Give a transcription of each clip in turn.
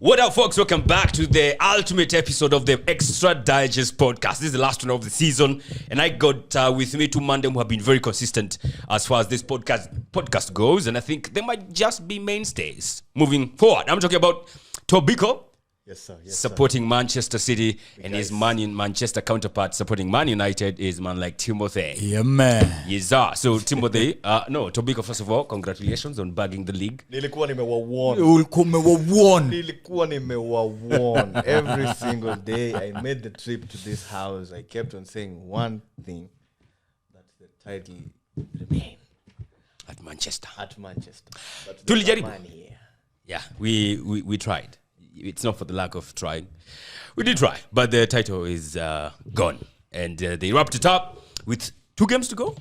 What up, folks? Welcome back to the ultimate episode of the Extra Digest podcast. This is the last one of the season, and I got with me two men who have been very consistent as far as this podcast goes, and I think they might just be mainstays moving forward. I'm talking about Tobiko. Yes, sir. Supporting Manchester City, and his Manchester counterpart supporting Man United is man like Timothy. Yeah, man. Yes, sir. So Timothy, Tobiko, first of all, congratulations on bagging the league. Nilikuwa nimewawuuooon. Every single day I made the trip to this house. I kept on saying one thing, that the title remain At Manchester. But Tulijaribu. man here. Yeah, we tried. It's not for the lack of trying. We did try, but the title is gone. And they wrapped it up with 2 games to go.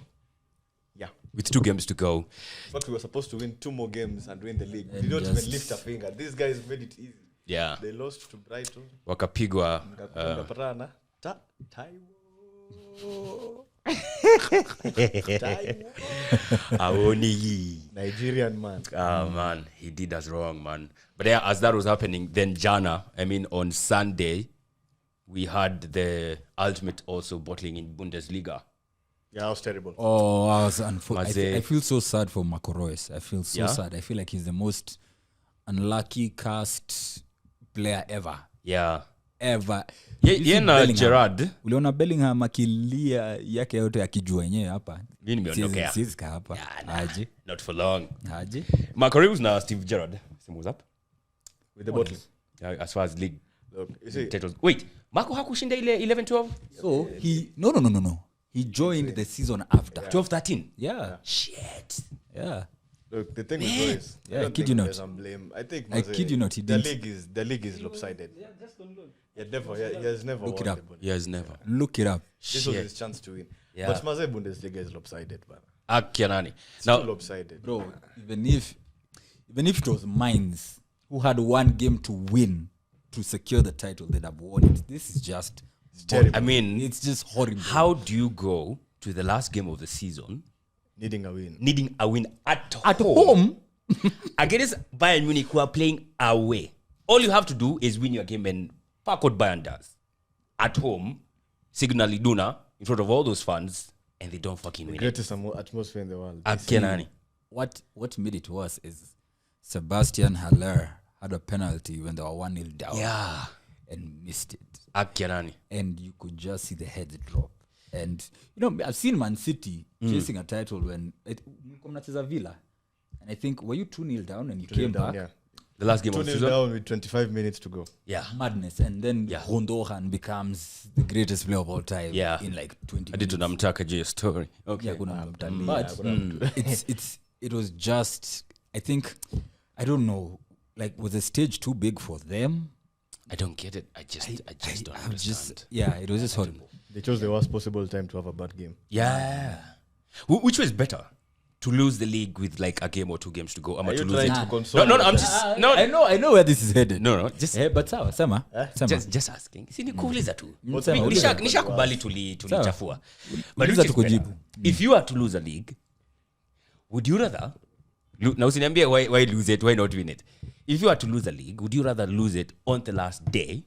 Yeah. With 2 games to go. But we were supposed to win 2 more games and win the league. We did not even lift a finger. These guys made it easy. Yeah. They lost to Brighton. Wakapigwa. Kapatana. Nigerian man. Man, he did us wrong, man. But yeah, as that was happening, then on Sunday, we had the ultimate also bottling in Bundesliga. Yeah, that was terrible. Oh, I was unfortunate. I feel so sad for Marco Reus. I feel so sad. I feel like he's the most unlucky cast player ever. Yeah. Ever. Yena Gerard. Uliona Bellingham akilia yake yote akijua yenyewe hapa. Mimi nimeondokea. Sisi hapa. Aje. Not for long. Aje. Marco Reus na Steve Gerrard. Who's up? With the bottling. Yeah, as far as league. Look, you see, titles. Wait, Marco hakushinda ile 11-12? So he no. He joined the season after. 12-13. Yeah. Shit. Yeah. look, the thing with Reus, Yeah, I don't kid think you not. there's some blame. I think I kid you not, he the didn't. league is lopsided. He has never Look won it up. the Bundesliga. He has never. Look it up. This was his chance to win. Yeah. But Maze Bundesliga is lopsided, man. Akianani. It's Now, too lopsided. Bro, even if it was Mainz who had 1 game to win to secure the title, they'd have won it. This is just terrible. I mean, it's just horrible. how do you go to the last game of the season Needing a win. needing a win at home? against Bayern Munich who are playing away? All you have to do is win your game, and fuck what Bayern does. At home, Signal Iduna in front of all those fans, and they don't fucking win it. Greatest atmosphere in the world. Akianani. What made it worse is Sebastian Haller had a penalty when they were 1-0 down. Yeah. And missed it. Akianani. And you could just see the heads drop. And I've seen Man City chasing a title when mnacheza Villa, and I think were you 2-0 down and you came down, back. yeah. The last game of the 2-0 season. down with 25 minutes to go. Yeah. Madness, and then Gundogan becomes the greatest player of all time in like 20 I did minutes. tunamtaka J story. Okay. Yeah, kuna mtani. But it was just, I think, I don't know, like, was the stage too big for them? I don't get it. I just don't understand. It was just horrible. They chose the worst possible time to have a bad game. Yeah. Which was better? To lose the league with like a game or 2 games to go, Are to you lose trying it. to console No, I'm yourself? just no. I know where this is headed. No, just But sawa, sema. just asking. Si nikuuliza tu. Uliza. Nishakubali tulichafua. But Uliza which is better? tukujibu. If you are to lose a league, would you rather now usiniambie why lose it, why not win it? If you are to lose a league, would you rather lose it on the last day?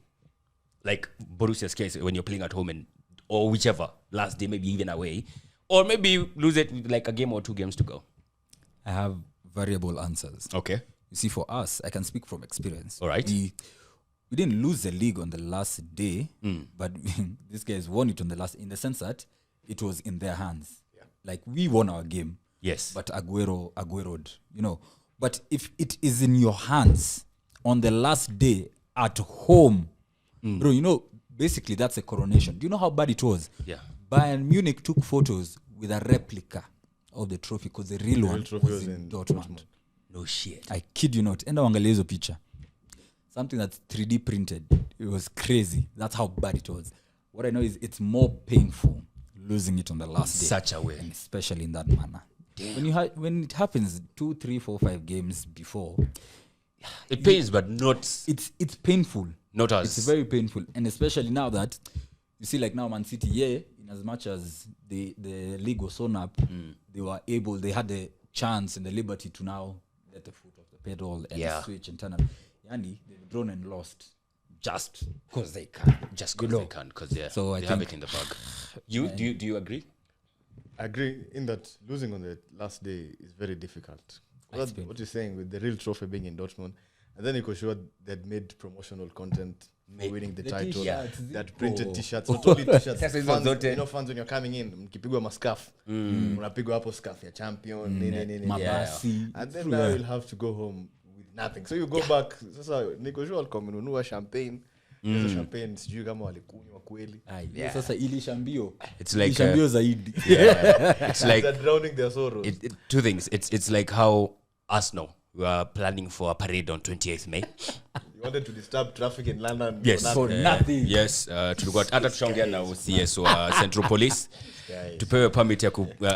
Like Borussia's case when you're playing at home or whichever last day, maybe even away, or maybe lose it with like a game or 2 games to go. I have variable answers. Okay. You see, for us, I can speak from experience. All right. We didn't lose the league on the last day, but these guys won it on the last, in the sense that it was in their hands. Yeah. Like, we won our game. Yes. But Aguero'd, But if it is in your hands on the last day at home, bro, basically that's a coronation. Do you know how bad it was? Yeah. Bayern Munich took photos with a replica of the trophy because the real one trophy was in Dortmund. No shit. I kid you not. Enda uangalie hizo picture. Something that's 3D printed. It was crazy. That's how bad it was. What I know is it's more painful losing it on the last day. Such a way. And especially in that manner. Damn. When it happens 2, 3, 4, 5 games before, it pains, but not. It's painful. Not as. It's very painful, and especially now that you see, like now Man City, in as much as the league was sewn up, they had the chance and the liberty to now let the foot off the pedal and switch and turn up. Yani, they've drawn and lost. Just because they can. Just because they can. Because So I they have think- it in the bag. You do you agree? I agree in that losing on the last day is very difficult. It's What you're saying with the real trophy being in Dortmund, and then you could show they'd made promotional content for winning the title. t-shirts, They had zipo. printed t-shirts, not only t-shirts. Sasa hizo fans, zote. you know, fans when you're coming in, mkipigwa mascarf, unapigwa hapo scarf ya champion, nini. Mabasi. And then now you'll have to go home with nothing. So you go back. Sasa niko sure walikuwa wamenunua champagne. There's a champagne sijui kama walikunywa kweli. Sasa ilisha mbio. It's like Ilisha mbio zaidi. it's like They're drowning their sorrows. two things. It's like how Arsenal were planning for a parade on 28th May. You wanted to disturb traffic in London. Yes. for nothing. Nothing. Yes, tulikuwa hata tushaongea na CS wa Central Police tupewe permit ya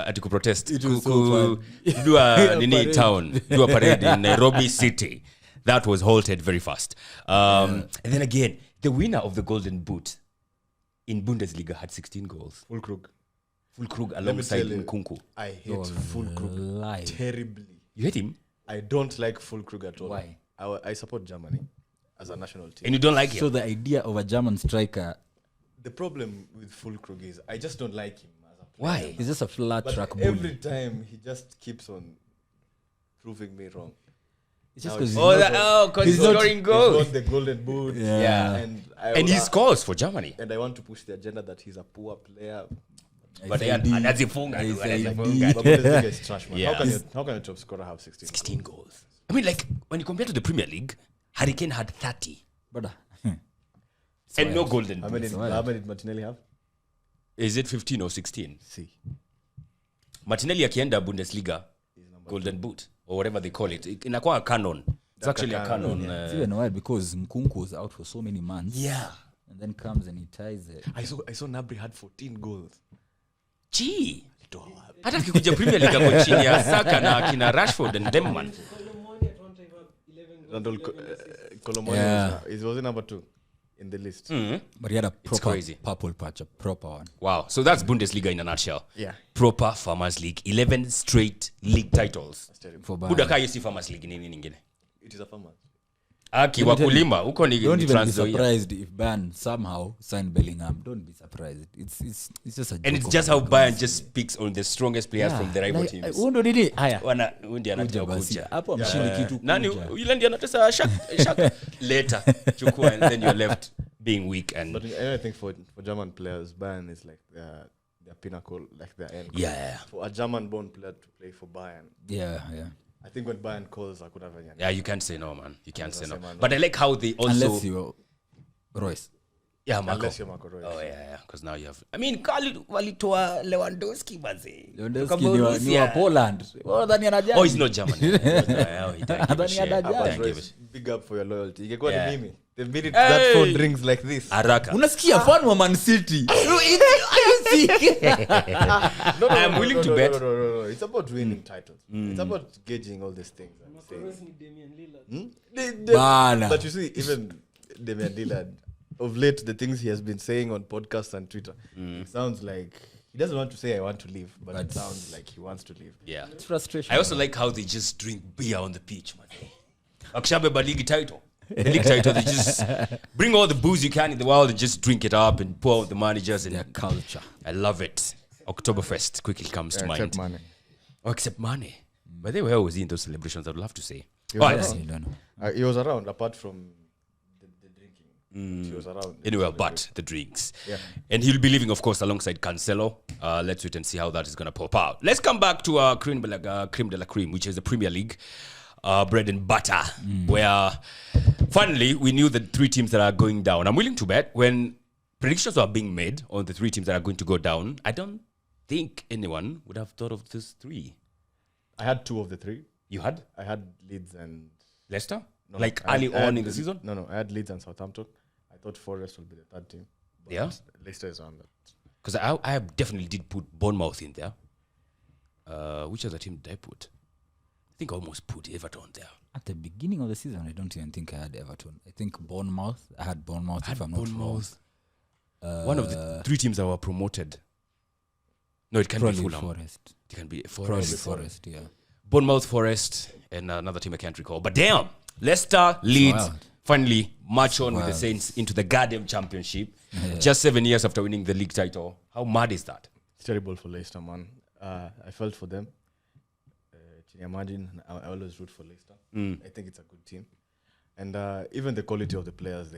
ati kuprotest It was so fun. do a Parade. nini town, do a parade in Nairobi city. That was halted very fast. And then again, the winner of the Golden Boot in Bundesliga had 16 goals. Fulkrug alongside tell you, Nkunku. I hate Fulkrug lie. terribly. You hate him? I don't like Fulkrug at all. Why? I support Germany as a national team. And you don't like him? So the idea of a German striker The problem with Fulkrug is I just don't like him as a player. Why? is just a flat But track every bully. time he just keeps on proving me wrong. It's just Now because because he's he's not- scoring He's goals. won the Golden Boot. Yeah. And he scores for Germany. And I want to push the agenda that he's a poor player. But SID. anazifunga. SID. Anazifunga. But Bundesliga is trash, man. Yeah. How can a top scorer have 16? 16 goals. I mean, like, when you compare to the Premier League, Harry Kane had 30. Brother. And no golden How boot. many did Martinelli have? Is it 15 or 16? See. Martinelli akienda Bundesliga, golden boot, or whatever they call it. Inakuwa a canon. It's actually a canon. It's even wild because Nkunku was out for so many months. Yeah. And then comes and he ties it. I saw Nabri had 14 goals. Gee. Hata akikuja Premier League ako chini ya Saka na akina Rashford and them, man. Randall Colomoni Yeah. was number 2 in the list. But he had a proper crazy. purple patch, a proper one. Wow. So that's Bundesliga in a nutshell. Yeah. Proper Farmers League. 11 straight league titles. For Buda Bayern. kaa si Farmers League nini nyingine. It is a farmer. Aki wakulima huko ni Don't even be Trans-Nzoia. surprised if Bayern somehow signed Bellingham. Don't be surprised. It's just a joke. And it's of just how Bayern. Bayern just picks on the strongest players from the rival Like, teams. huo ndo nini? Haya. Wana undi anataka Kuja basi. kuja. Hapo amshindi kitu Nani kuja. yule ndiye anatesa shaka later chukua and then you're left being weak and But I think for German players, Bayern is like their pinnacle, like their end goal. Yeah. For a German-born player to play for Bayern, Yeah. I think when Bayern calls, I could have any. yeah, you can't say no, man. You can't say no. say no. But I like how they also Unless you're Royce. yeah, Marco. Unless you're Marco Reus. Oh yeah, because now you have. I mean, walitoa Lewandowski bazi. Lewandowski ni wa Poland. Wao dhani anajali. Oh, he's not German. Oh, he don't give a shit. Adani Don't give a Royce, shit. big up for your loyalty. Ingekuwa Yeah. ni mimi. The minute that phone rings like this. Haraka. Unasikia fan wa Man City. No, I'm willing to bet. No. It's about winning titles. It's about gauging all these things. I'm saying. Bana. But you see, even Damian Lillard, of late, the things he has been saying on podcasts and Twitter, it sounds like he doesn't want to say I want to leave, but it sounds like he wants to leave. Yeah. It's frustration. I also like how they just drink beer on the pitch, man. Akishabeba league title. The league title, they just bring all the booze you can in the world and just drink it up and pour out the managers and their culture. I love it. Oktoberfest quickly comes to mind. Except money. Oh, except money. But they were always in those celebrations, I'd love to say. was All right. Yes, you don't know. He was around, apart from the drinking. He was around. Anyway, but the drinks. Yeah. And he'll be leaving, of course, alongside Cancelo. Let's wait and see how that is going to pop out. Let's come back to our creme de la creme, which is the Premier League. Bread and butter, where finally we knew the 3 teams that are going down. I'm willing to bet when predictions were being made on the 3 teams that are going to go down, I don't think anyone would have thought of these 3. I had 2 of the 3. You had I had Leeds and Leicester? no, Like I early had on in the season? No, I had Leeds and Southampton. I thought Forest would be the 3rd team. But Yeah? Leicester is on that. Because I definitely did put Bournemouth in there. Which other team did I put? I think I almost put Everton there. At the beginning of the season, I don't even think I had Everton. I think Bournemouth. I had Bournemouth, if I'm not wrong. One of the 3 teams that were promoted. No, it can be Probably Fulham. Forest. It can be Probably Forest. Forest, yeah. Bournemouth, Forest, and another team I can't recall. But damn, Leicester, Leeds, wild. finally march on with the wild. Saints into the goddamn championship. Just 7 years after winning the league title. How mad is that? It's terrible for Leicester, man. I felt for them. Can you imagine? I always root for Leicester. I think it's a good team. And even the quality of the players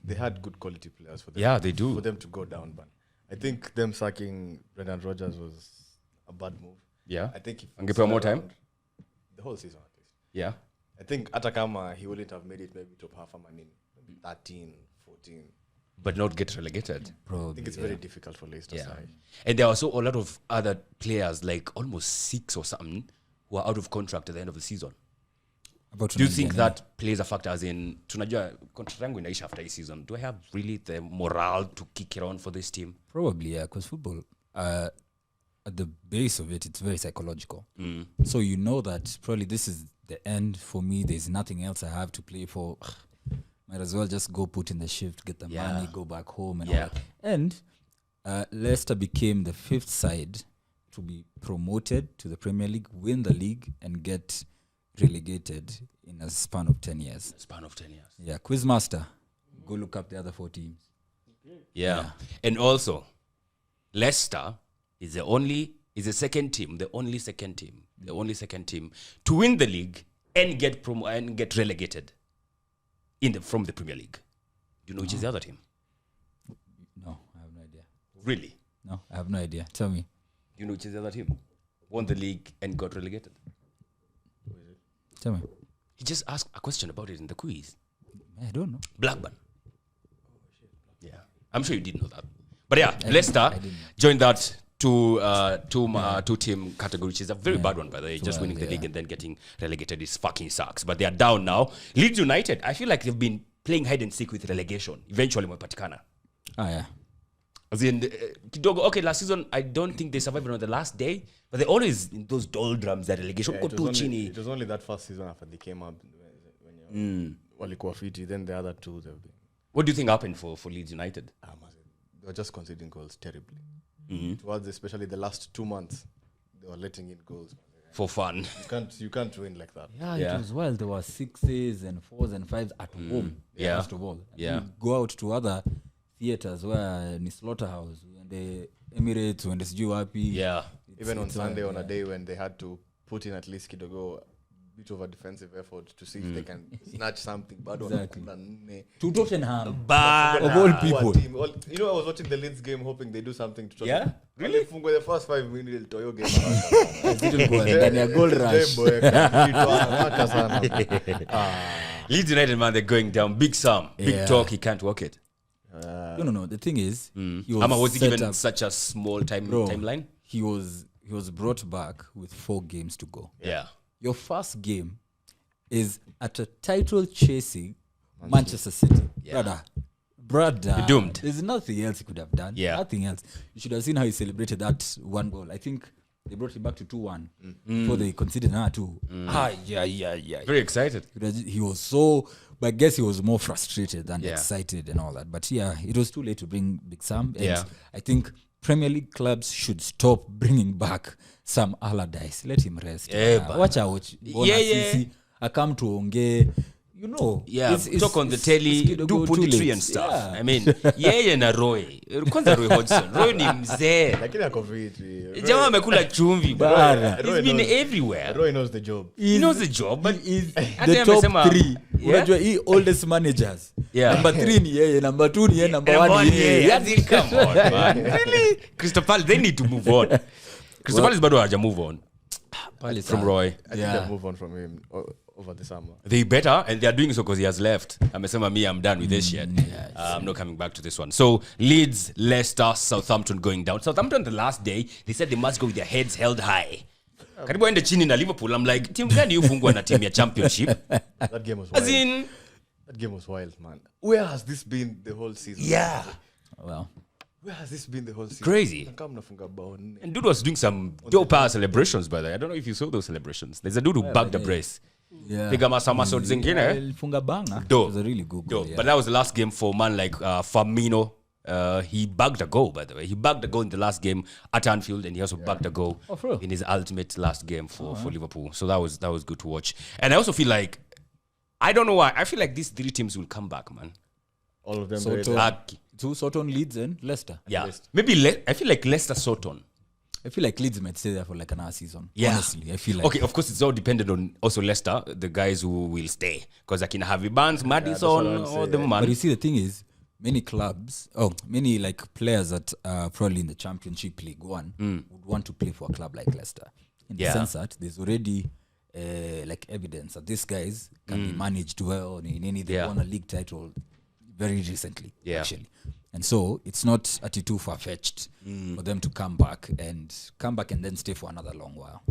they had good quality players for them. Yeah, they do. For them to go down, but I think them sacking Brendan Rodgers was a bad move. Yeah. I think if And give him more time? the whole season at least. Yeah. I think Atakama, he wouldn't have made it maybe top half a man in maybe 13, 14. But not get relegated. I Probably, think it's very difficult for Leicester Yeah. side. And there are also a lot of other players, like almost 6 or something, who are out of contract at the end of the season. About Do you think Tunisia, that plays a factor, as in, tunajua contract yangu inaisha after this season? Do I have really the morale to kick it on for this team? Probably, yeah, because football, at the base of it, it's very psychological. So you know that probably this is the end for me. There's nothing else I have to play for. Might as well just go put in the shift, get the Yeah. money, go back home, and Yeah. all that. And Leicester became the 5th side to be promoted to the Premier League, win the league, and get relegated in a span of 10 years. Span of 10 years. Yeah, Quizmaster, go look up the other 4 teams. Yeah. And also, Leicester is the only second team to win the league and get relegated from the Premier League. Do you know which is the other team? No, I have no idea. Really? No, I have no idea. Tell me. Do you know which is the other team? Won the league and got relegated. Tell me. He just asked a question about it in the quiz. I don't know. Blackburn. Yeah, I'm sure you did know that. But yeah, Leicester joined that two-team category, which is a very bad one, by the way. Just winning the league and then getting relegated is fucking sucks. But they are down now. Leeds United, I feel like they've been playing hide and seek with relegation. Eventually, wamepatikana. Ah, yeah. As in, kidogo, okay, last season, I don't think they survived on the last day, but they're always in those doldrums at relegation. Yeah, it was only that first season after they came up when walikuwa fiti. Then the other two, they've been. What do you think happened for Leeds United? They were just conceding goals terribly. Towards especially the last 2 months, they were letting in goals. For fun. You can't win like that. Yeah, Yeah. it was wild. There were 6s and 4s and 5s at home, Yeah. first of all. And Yeah. you go out to other theaters where ni Slaughterhouse, when the Emirates, when the sijui wapi. Yeah. Even on it's Sunday, wild, on a day when they had to put in at least kidogo bit of a defensive effort to see if they can snatch something. Exactly. Exactly. To Tottenham. Bad. Of all people. I was watching the Leeds game hoping they do something to Tottenham. Yeah? Really? Fungwe the first 5 minutes to your game. Ndani ya goal rush. Leeds United, man, they're going down. Big Sam. Big Yeah. talk. He can't walk it. No. The thing is, he Was he set given up- such a small Bro, timeline? He was brought back with 4 games to go. Yeah. Your first game is at a title chasing Manchester City. Yeah. Brother. You're doomed. There's nothing else he could have done. Yeah. Nothing else. You should have seen how he celebrated that 1 goal. I think they brought him back to 2-1 before they conceded another 2. Yeah. Very excited. He was so, but I guess he was more frustrated than Yeah. excited and all that. But yeah, it was too late to bring Big Sam. And Yeah. I think Premier League clubs should stop bringing back Sam Allardyce. Let him rest. Watch out. Yeah. I come to Onge. You know. Yeah, it's- talk on the it's- telly, it's do too poetry late. and stuff. Yeah. I mean, yeye na Roy. Kwanza Roy Hodgson. Roy ni mzee. Lakini ako fiti. Jamaa amekula chumvi. Bara. He's been everywhere. Roy knows the job. He knows the job, but He is hata the top amesema- 3. Yeah? Unajua hii oldest managers. Yeah. Number 3 ni yeye, number 2 ni yeye, number 1 ni yeye. As in, come on, man. Really? Crystal Palace, they need to move on. Crystal Palace bado hawaja move on from Roy. I think Yeah. they'll move on from him over the summer. They better, and they are doing so because he has left. Amesema, I'm done with this shit. I'm not coming back to this one. So Leeds, Leicester, Southampton going down. Southampton the last day, they said they must go with their heads held high. Karibu ende chini na Liverpool. I'm like, team gani hufungwa na team ya championship? That game was As wild. in, That game was wild, man. Where has this been the whole season? yeah. Well, Where has this been the whole season? Crazy. Kama mnafunga bao 4. And dude was doing some dope celebrations, by the way. I don't know if you saw those celebrations. There's a dude who bagged the brace. yeah. Piga masamaso zingine. Alifunga banga. Dope. It was a really good goal. Dope. Yeah. But that was the last game for man like Firmino. He bagged a goal, by the way. He bagged a goal in the last game at Anfield, and he also bagged a goal Oh, for real? in his ultimate last game for Liverpool. So that was good to watch. And I also feel like I don't know why. I feel like these 3 teams will come back, man. All of them. Soton, Lucky. Soton, Leeds, and Leicester. Yeah. Leicester. Maybe I feel like Leicester Soton. I feel like Leeds might stay there for like another season. Yeah. Honestly, I feel like. Okay, of course, it's all dependent on also Leicester, the guys who will stay. Because I can have Barnes, Madison, what I would or say, the yeah. man. But you see, the thing is, many like players that are probably in the Championship League One would want to play for a club like Leicester. In the Yeah. sense that there's already like evidence that these guys can be managed well. They Yeah. won a league title very recently, Yeah. actually. And so it's not too far-fetched for them to come back and then stay for another long while.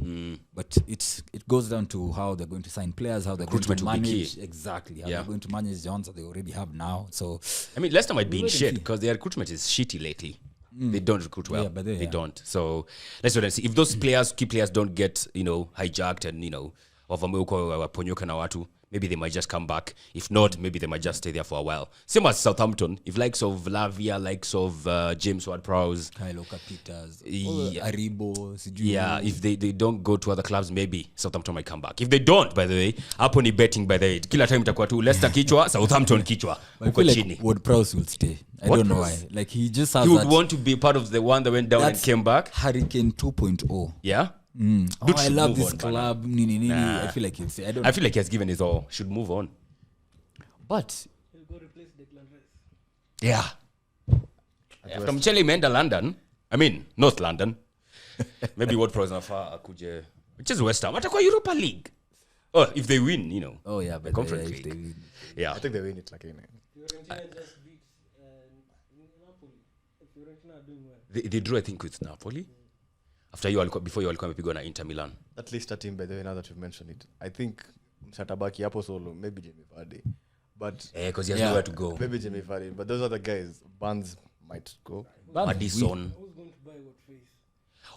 But it goes down to how they're going to sign players, how they're going to Recruitment will be manage. key. Exactly. How Yeah. they're going to manage the ones that they already have now. So I mean, Leicester might be in wait and shit see. because their recruitment is shitty lately. They don't recruit well. Yeah, but they don't. So let's wait and see. If those key players don't get, hijacked and, waponyoka na watu, maybe they might just come back. If not, maybe they might just stay there for a while. Same as Southampton. If likes of Lavia, likes of James Ward-Prowse, Kyle Peters, Yeah. Aribo, sijui. yeah, if they don't go to other clubs, maybe Southampton might come back. If they don't, by the way, hapo ni betting by the way. Kila time itakuwa tu Leicester kichwa, Southampton kichwa. But I Huko feel chini. like Ward-Prowse will stay. I don't know why. Like he just has He would that want to be part of the one that went down and that's came back. Hurricane 2.0. Yeah? Oh, I should love move this on, club. Nini. Nah. I feel like he'll say. I don't I feel like he has given his all. Should move on. But Yeah. From Chile, imeenda London. I mean, North London. Maybe Ward-Prowse nafaa akuje. Which is West Ham. Atakuwa Europa League. Oh, if they win, oh yeah, but Conference if League. they win. Yeah. I think they win it like Fiorentina just beat Napoli. Fiorentina are doing well. They drew, I think, with Napoli. Before you walikuwa wamepigwa na Inter Milan. that Leicester team, by the way, now that you've mentioned it. I think Msatabaki hapo solo, maybe Jamie Vardy. But Because he has Yeah. nowhere to go. maybe Jamie Vardy. But those other guys, Barnes might go. Madison. Who's going to buy what face?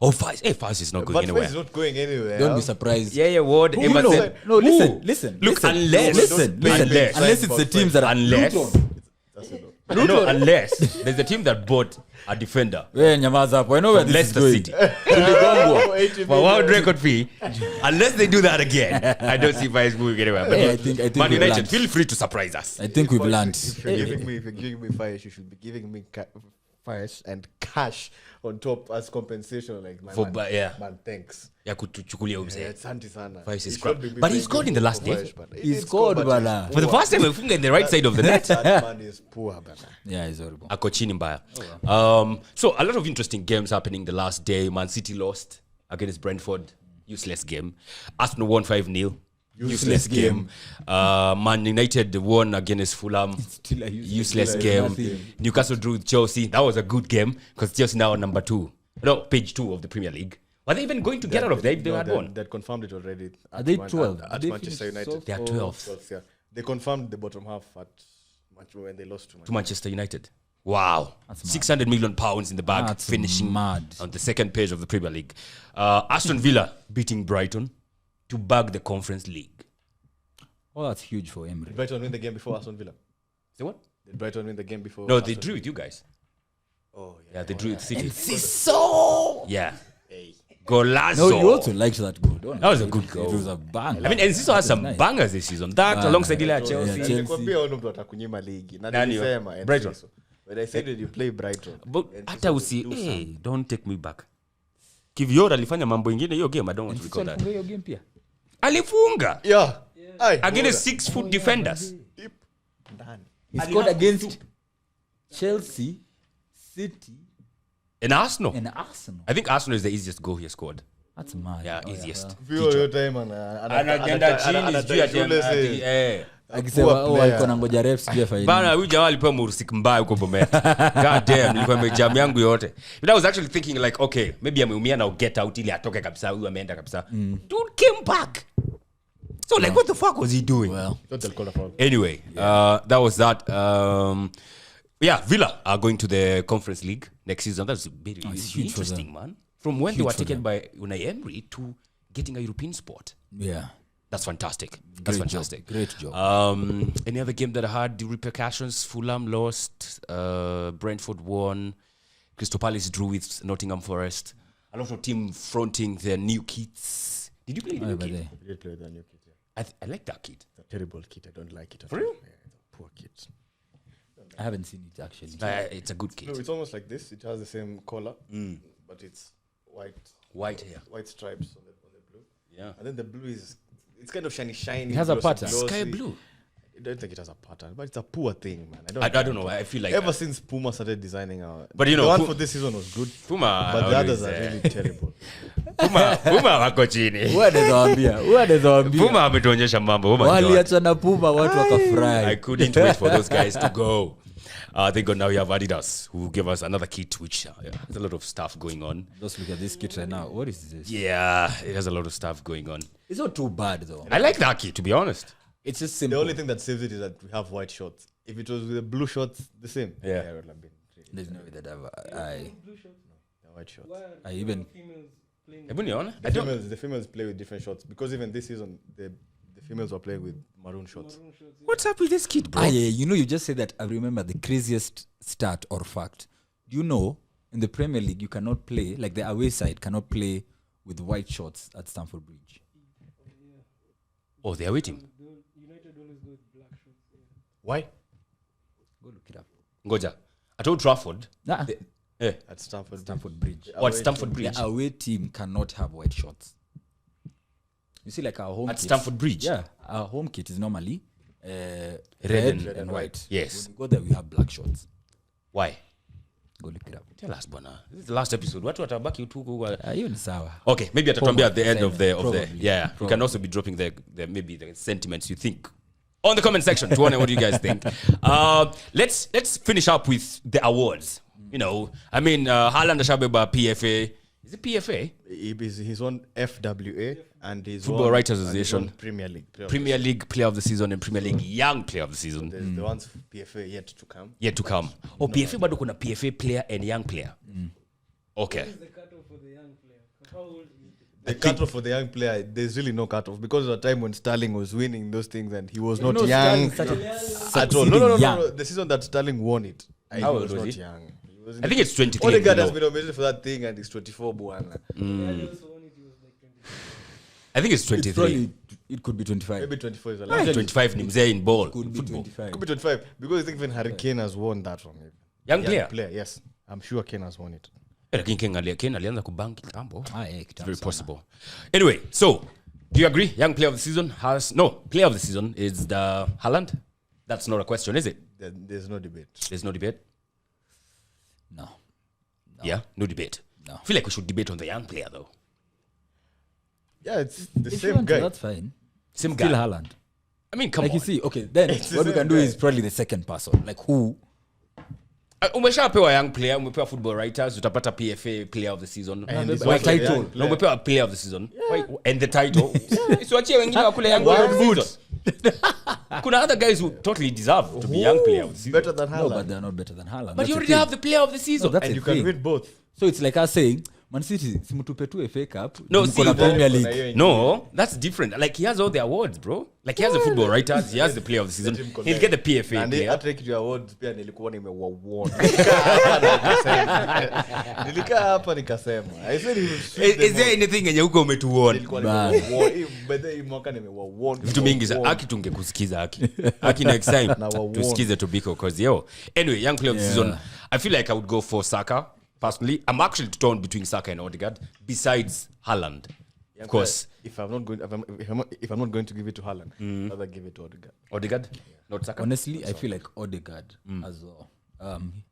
Oh, Faz is not going But anywhere. Faz is not going anywhere. Don't be surprised. Yeah, Ward, Who Emerson. No, Who? listen. Look, listen, unless- listen, unless- unless it's the teams that are Unless. That's it. No, unless there's a team that bought a defender. Wewe nyamaza hapo. I know where From this is Leicester going. City. Tuligongwa. For world record fee, unless they do that again, I don't see Vice moving anywhere. But Yeah, I think Man we've United, learned. feel free to surprise us. I think we've learned. If you're giving me fire, you should be giving me fire and cash on top as compensation. Like my For man, yeah. man, thanks. Ya kutuchukulia Yeah, umse. asante sana. Faiz is He crap. should be But he playing scored in the good last for day. Faiz, but He scored, but bana. he's For the poor. first time, amefunga in the right side of the net. That man is poor, bana. Yeah, it's horrible. Ako chini mbaya. So a lot of interesting games happening the last day. Man City lost against Brentford. Useless game. Arsenal won 5-0. Useless game. Man United won against Fulham. Still a Useless still a game. nothing. Newcastle drew with Chelsea. That was a good game because Chelsea now are number 2. No, page 2 of the Premier League. Were they even going to get out of there if they had won? They confirmed it already. Are they Man- 12? At, Are at they Manchester finished United. They are 12 Yeah. They confirmed the bottom half at when they lost to Manchester United. Wow. That's mad. 600 million pounds in the bag, That's finishing mad. on the second page of the Premier League. Aston Villa beating Brighton to bag the Conference League. Oh, that's huge for Emery. Did Brighton win the game before Aston Villa? Say what? Did Brighton win the game before? No, they Aston drew with you guys. Oh, yeah. Yeah, they drew with City. So Yeah. Hey. Golazo. no, you also liked that goal. Don't That was a lie. good goal. It was a bang. I mean, Enciso has some nice. bangers this season. That alongside ile ya Yeah, Chelsea. Chelsea. Nilikwambia huyu mtu atakunyima ligi. Na Nani? nilisema Brighton. Enciso. When I said that you play Brighton. But Enciso hata will usi, do hey, something. don't take me back. Kiviora alifanya mambo ingine hiyo game. I don't want to recall that. Alifunga hiyo game pia. Alifunga Yeah. Aye, against bora. 6-foot defenders. Deep. Ndani. He scored against Chelsea, City, And Arsenal. and Arsenal. I think Arsenal is the easiest goal he has scored. That's mad. Yeah, Oh, easiest. Vio hiyo time Anaenda chini sijui ati Akisema Poor oh, player. alikuwa nangoja refs sijui afanye bana nini. huyu jamaa alipewa mursik mbaya huko Bomet. God damn, nilikuwa nimejam yangu yote. But I was actually thinking like, okay, maybe ameumia na get out ili atoke kabisa, huyu ameenda kabisa. Dude came back. So like what the fuck was he doing? Well, Thought they'll call a foul. Anyway, that was that. Yeah, Villa are going to the Conference League next season. That's very it's huge for interesting, man. From when they Huge were for taken by Unai Emery to getting a European spot. yeah. That's fantastic. That's Great fantastic. job. Great job. Any other game that had the repercussions? Fulham lost. Brentford won. Crystal Palace drew with Nottingham Forest. A lot of team fronting their new kits. Did you play the new but kit? they- He did play with the new kid, yeah. I like that kit. It's a terrible kit. I don't like it at For all. real? Yeah, it's a poor kit. I haven't seen it actually. It's a good kit. No, it's almost like this. It has the same collar, but it's White here. white stripes on the blue. Yeah. And then the blue is, it's kind of shiny. It has a glossy, pattern. glossy. Sky blue. I don't think it has a pattern, but it's a poor thing, man. I don't know. I feel like Ever since Puma started designing our, But you know, the one Pu- for this season was good, Puma, but the others always, are really terrible. Puma wako chini. Puma ametuonyesha mambo. Oh my God. waliacha na Puma watu I wakafurahi. couldn't wait for those guys to go. Thank God now we have Adidas, who gave us another kit, which there's a lot of stuff going on. Just look at this kit right now. What is this? Yeah, it has a lot of stuff going on. It's not too bad though. I like that kit, to be honest. It's just The simple. only thing that saves it is that we have white shorts. If it was with the blue shorts, the same. Yeah. it would have been There's no way that Blue shorts. the white shorts. Why are I even- females playing? Hebu nione? The females play with different shorts because even this season the females were playing with maroon shorts. maroon shorts? What's up with this kit, bro? Yeah, you know, you just said that. I remember the craziest stat or fact. Do you know in the Premier League you cannot play, like the away side cannot play with white shorts at Stamford Bridge? Oh, they are waiting. United always go with black shorts. Yeah. Why? Go look it up. Ngoja. At Old Trafford. Nah, At Stamford. Stamford Bridge. What, Stamford Bridge? The away team cannot have white shorts. You see, like our home At kits- Stamford Bridge? Yeah, our home kit is normally red and white. Yes. When we go there, we have black shorts. Why? Go look it up. Tell us, bwana. This is the last episode. Watu watabaki tu Hiyo ni sawa. Okay, maybe atatuambia at the end of the Probably. yeah. You can also be dropping the maybe the sentiments you think on the comment section to wonder what you guys think. Let's finish up with the awards. You know, I mean, Haaland ashabeba PFA. Is it PFA? He's on FWA and he's Football on, Writers and he's Association. on Premier League. Premier League Player of the Season and Premier League Young Player of the Season. There's the ones PFA yet to come. Yet to come. Oh, PFA bado kuna PFA player and young player. Okay. What is the cutoff for the young player? How old is it? The cutoff for the young player, there's really no cutoff because of the time when Sterling was winning those things and he was not No, young Sterling at all. No. young. The season that Sterling won it, he How old was was not he? young. He was I think it's 23. Odegaard has below. been nominated for that thing and he's 24, buana. Yeah, also won it, he was like 20. I think it's It's 23. probably, it could be 25. Maybe 24 is a I think lot. 25 ni mzee in ball. Could be Football. 25. Could be 25 because I think even Harry Kane has won that one. Young player? Yes. I'm sure Kane has won it. Lakini Kane alianza kubank kitambo. Yeah, It's very possible. Anyway, so do you agree? Young player of the season player of the season is the Haaland. That's not a question, is it? There's no debate. There's no debate. No. Yeah, no debate. No. I feel like we should debate on the young player though. Yeah, it's the If you same want to, guy. that's fine. Same Still guy. Haaland. I mean, come Like on. you see, okay, then It's the what we same can do guy. is probably the second person. Like who? Umeshapewa young player, umepewa football writers, utapata PFA player of the season. And it's Why also a title? young Na player. umepewa player of the season. Why, and the title. Isiwachie wengine wakule young player of the season. Kuna other guys who totally deserve to be young player of the season. Better than No, Haaland. but they're not better than Haaland. But That's you the already thing. have the player of the season. No, that's and the you can thing. win both. So it's like us saying, Man City, simutupe tu FA Cup. No, mko na see, Premier Kuna League. hiyo No, that's different. Like he has all the awards, bro. Like he has the football writers, he has the player of the season. Let him He'll collect. get the PFA And player. hata kitu ya awards pia nilikuwa nimewawuuooon. Nilikaa hapa nikasema. I said he will sweep them Is there all. anything yenye huko umetuona? Nilikuwa Man. nimewawuuon. By the way, hii mwaka nimewawuuon. Vitu mingi za Aki tungekusikiza Aki next time Na wawuon. tusikize Tobiko cause yo. Anyway, young player of the Yeah. season. I feel like I would go for Saka personally. I'm actually torn between Saka and Odegaard besides Haaland. Of course. If I'm not going to give it to Haaland, I'd rather give it to Odegaard. Odegaard, not Saka. Honestly, I feel like Odegaard as well.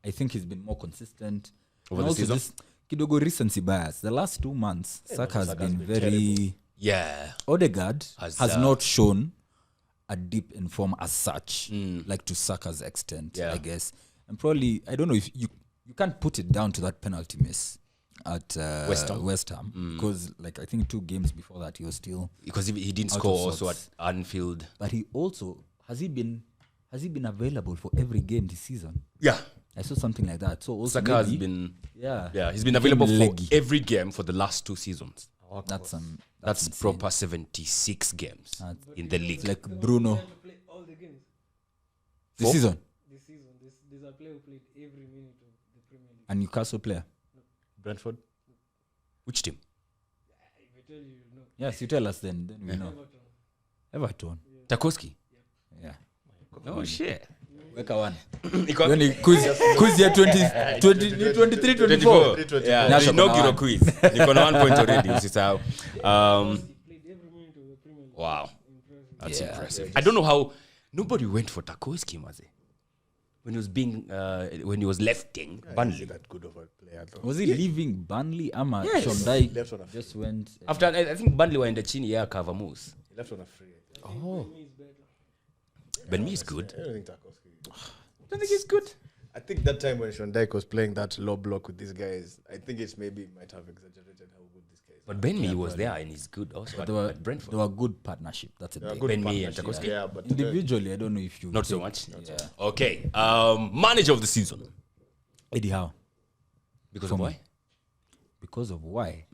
I think he's been more consistent. Over And the also season? just kidogo recency bias. The last 2 months, Saka has Saka's been been very... Yeah. Odegaard Has, has not shown a dip in form as such, like to Saka's extent, Yeah. I guess. And probably, I don't know if you can't put it down to that penalty miss at West Ham because, like, I think 2 games before that he was still. Because he didn't Out score of also at sorts. Anfield. But he also has he been available for every game this season? Yeah. I saw something like that. So also Saka has maybe- been yeah, he's been available for leggy. every game for the last 2 seasons. That's That's insane. proper 76 games in the league. It's like Bruno Trying to play all the games this season, this season. There's a player who played every minute of the Premier League. a Newcastle player. Brentford. Which team? If I tell you, no. Yes, you tell us then we know. Everton. Everton. Tarkowski. Yeah. Oh shit. Weka one. Iko- Hiyo ni quiz ya 23 24. Yeah, Nasha the inaugural kuna quiz. Niko na 1 point already, usisahau. He played every minute of the Premier League. Wow. That's Yeah. impressive. I don't know how nobody went for Tarkowski, maze. When he was being when he was lefting Burnley. That good of a player though. Was he leaving Burnley ama Yes. Shondai Left on a just went After I think Burnley were in the chini yeah cover moves. He left on a free. Oh. He's better. Ben Mee is good. I don't think Tarkowski. I don't think he's good. I think that time when Sean Dyche was playing that low block with these guys, I think it's maybe might have exaggerated how good this guy is. But Ben Mee was there and he's good also but at Brentford. they were good partnership. That's a They are big. good Ben Mee and partnership, Tarkowski? yeah, but Individually, I don't know if you Not so take- much. Yeah. Okay. Manager of the season. Eddie Howe. Because For of me. why? Because of why?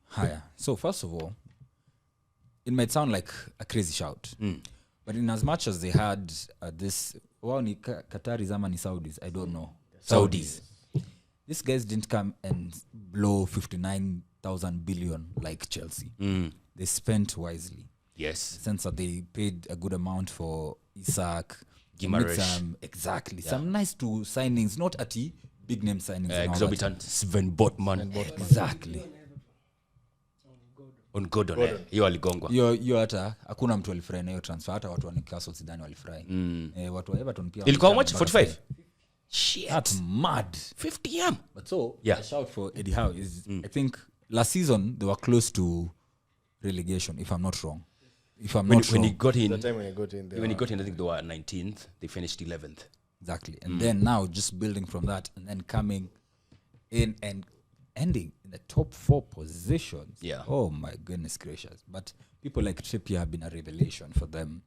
Higher. So first of all, it might sound like a crazy shout, but in as much as they had this, wow, ni Qataris ama ni Saudis, I don't know. Saudis. These guys didn't come and blow 59,000 billion like Chelsea. They spent wisely. Yes. Since that they paid a good amount for Isak, they made Guimaraes. some nice two signings, not at big name signings. and all that. Exorbitant Sven Botman. Exactly. On Gordon. Hiyo aligongwa. Hiyo hata hakuna mtu alifurahi na hiyo transfer, hata watu wa Newcastle sidhani walifurahi. Watu wa Everton pia Ilikuwa how much? walifurahi. 45? Shit. That's mad. 50 But so Yeah. a shout for Eddie Howe is I think last season they were close to relegation, if I'm not wrong. When he got in that time when he got in there, when he got in I think they were 19th. They finished 11th. Exactly. And then now just building from that and then coming in and ending in the top 4 positions. Yeah. Oh my goodness gracious. But people like Trippier have been a revelation for them.